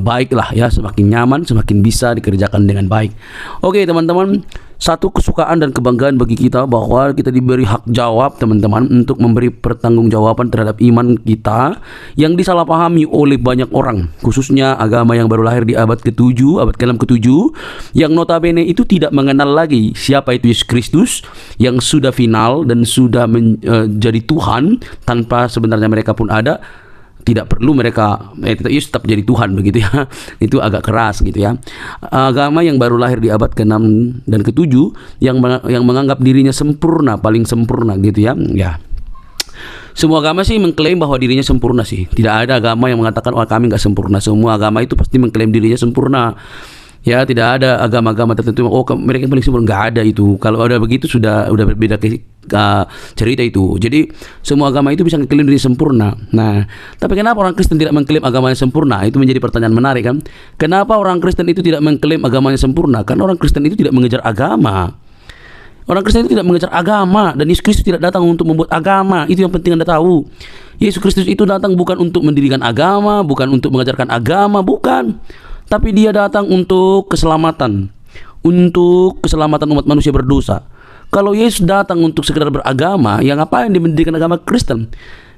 baiklah ya, semakin nyaman, semakin bisa dikerjakan dengan baik. Oke teman-teman, satu kesukaan dan kebanggaan bagi kita bahwa kita diberi hak jawab teman-teman untuk memberi pertanggungjawaban terhadap iman kita yang disalahpahami oleh banyak orang, khususnya agama yang baru lahir di abad ke-7, abad ke-6 ke-7, yang notabene itu tidak mengenal lagi siapa itu Yesus Kristus yang sudah final dan sudah menjadi Tuhan tanpa sebenarnya mereka pun ada. Tidak perlu mereka tetap jadi Tuhan, begitu ya. Itu agak keras gitu ya. Agama yang baru lahir di abad ke-6 dan ke-7 yang menganggap dirinya sempurna, paling sempurna gitu ya. Ya. Semua agama sih mengklaim bahwa dirinya sempurna sih. Tidak ada agama yang mengatakan kami nggak sempurna. Semua agama itu pasti mengklaim dirinya sempurna. Ya, tidak ada agama-agama tertentu mereka paling sempurna, nggak ada itu. Kalau ada begitu sudah berbeda cerita itu. Jadi semua agama itu bisa mengklaim diri sempurna. Nah, tapi kenapa orang Kristen tidak mengklaim agamanya sempurna? Itu menjadi pertanyaan menarik kan? Kenapa orang Kristen itu tidak mengklaim agamanya sempurna? Karena orang Kristen itu tidak mengejar agama. Orang Kristen itu tidak mengejar agama, dan Yesus Kristus tidak datang untuk membuat agama. Itu yang penting Anda tahu. Yesus Kristus itu datang bukan untuk mendirikan agama, bukan untuk mengajarkan agama, bukan. Tapi dia datang untuk keselamatan, untuk keselamatan umat manusia berdosa. Kalau Yesus datang untuk sekedar beragama, yang apa yang dia mendirikan agama Kristen?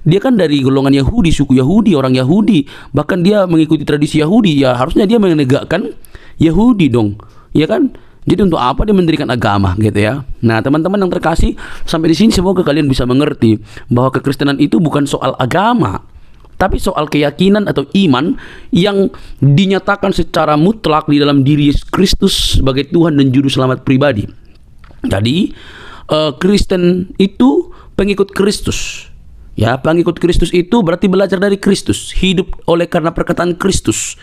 Dia kan dari golongan Yahudi, suku Yahudi, orang Yahudi, bahkan dia mengikuti tradisi Yahudi. Ya harusnya dia menegakkan Yahudi dong, ya kan? Jadi untuk apa dia mendirikan agama gitu ya? Nah teman-teman yang terkasih, sampai di sini semoga kalian bisa mengerti bahwa kekristenan itu bukan soal agama, tapi soal keyakinan atau iman yang dinyatakan secara mutlak di dalam diri Yesus Kristus sebagai Tuhan dan Juru Selamat pribadi. Jadi Kristen itu pengikut Kristus. Ya, pengikut Kristus itu berarti belajar dari Kristus, hidup oleh karena perkataan Kristus.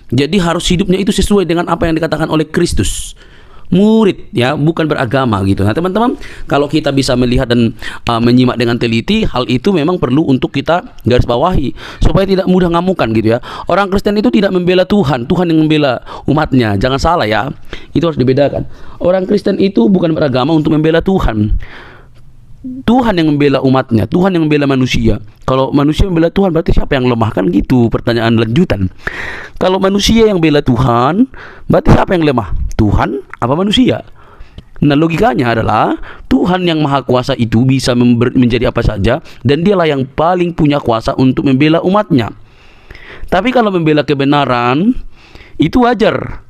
Jadi harus hidupnya itu sesuai dengan apa yang dikatakan oleh Kristus. Murid ya, bukan beragama gitu. Nah teman-teman, kalau kita bisa melihat dan menyimak dengan teliti, hal itu memang perlu untuk kita garis bawahi supaya tidak mudah ngamukan gitu ya. Orang Kristen itu tidak membela Tuhan, Tuhan yang membela umatnya. Jangan salah ya, itu harus dibedakan. Orang Kristen itu bukan beragama untuk membela Tuhan. Tuhan yang membela umatnya, Tuhan yang membela manusia. Kalau manusia membela Tuhan, berarti siapa yang lemah? Kan gitu pertanyaan lanjutan. Kalau manusia yang bela Tuhan, berarti siapa yang lemah? Tuhan apa manusia? Nah logikanya adalah Tuhan yang maha kuasa itu bisa menjadi apa saja, dan dialah yang paling punya kuasa untuk membela umatnya. Tapi kalau membela kebenaran, itu wajar.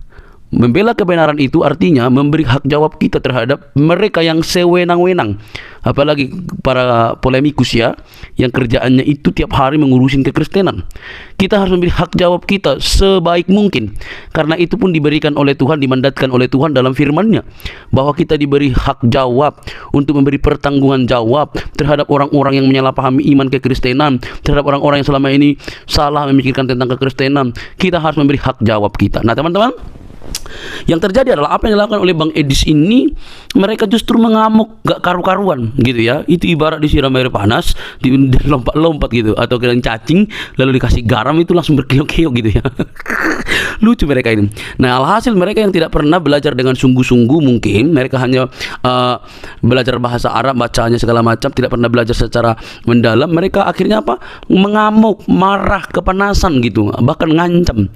Membela kebenaran itu artinya memberi hak jawab kita terhadap mereka yang sewenang-wenang. Apalagi para polemikus ya, yang kerjaannya itu tiap hari mengurusin kekristenan. Kita harus memberi hak jawab kita sebaik mungkin. Karena itu pun diberikan oleh Tuhan, dimandatkan oleh Tuhan dalam firman-Nya, bahwa kita diberi hak jawab untuk memberi pertanggungan jawab terhadap orang-orang yang menyalahpahami iman kekristenan, terhadap orang-orang yang selama ini salah memikirkan tentang kekristenan. Kita harus memberi hak jawab kita. Nah teman-teman, yang terjadi adalah apa yang dilakukan oleh Bang Edis ini, mereka justru mengamuk gak karu-karuan gitu ya. Itu ibarat disiram air panas, lompat-lompat gitu, atau kira cacing lalu dikasih garam itu langsung berkiok-kiok gitu ya. Lucu mereka ini. Nah alhasil mereka yang tidak pernah belajar dengan sungguh-sungguh, mungkin mereka hanya belajar bahasa Arab, bacanya segala macam, tidak pernah belajar secara mendalam. Mereka akhirnya apa? Mengamuk, marah, kepanasan gitu, bahkan ngancam,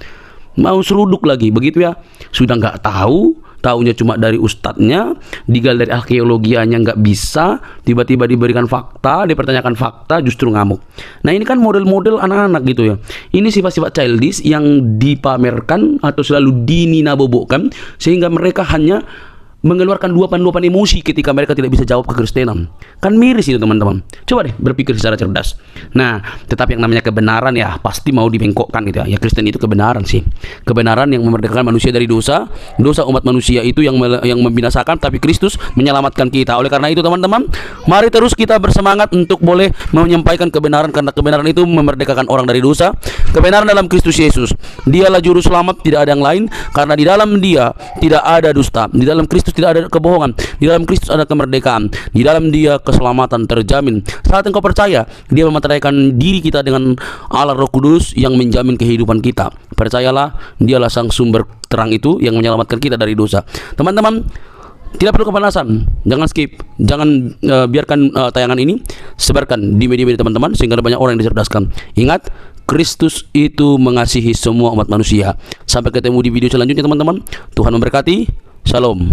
mau seruduk lagi begitu ya. Sudah nggak tahu, taunya cuma dari ustadznya, digali dari arkeologianya nggak bisa, tiba-tiba diberikan fakta, dipertanyakan fakta, justru ngamuk. Nah ini kan model-model anak-anak gitu ya. Ini sifat-sifat childish yang dipamerkan atau selalu dininabobokkan, sehingga mereka hanya mengeluarkan luapan-luapan emosi ketika mereka tidak bisa jawab kekristenan. Kan miris itu teman-teman. Coba deh berpikir secara cerdas. Nah, tetapi yang namanya kebenaran ya pasti mau dibengkokkan gitu ya. Ya Kristen itu kebenaran sih. Kebenaran yang memerdekakan manusia dari dosa. Dosa umat manusia itu yang membinasakan, tapi Kristus menyelamatkan kita. Oleh karena itu teman-teman, mari terus kita bersemangat untuk boleh menyampaikan kebenaran, karena kebenaran itu memerdekakan orang dari dosa. Kebenaran dalam Kristus Yesus. Dialah juru selamat, tidak ada yang lain, karena di dalam Dia tidak ada dusta. Di dalam Kristus tidak ada kebohongan. Di dalam Kristus ada kemerdekaan. Di dalam Dia keselamatan terjamin. Saat engkau percaya, Dia memateraikan diri kita dengan Allah Roh Kudus yang menjamin kehidupan kita. Percayalah, Dialah sang sumber terang itu yang menyelamatkan kita dari dosa. Teman-teman, tidak perlu kepanasan, jangan skip, jangan biarkan tayangan ini, sebarkan di media-media teman-teman sehingga banyak orang yang dicerdaskan. Ingat, Kristus itu mengasihi semua umat manusia. Sampai ketemu di video selanjutnya teman-teman. Tuhan memberkati. Shalom.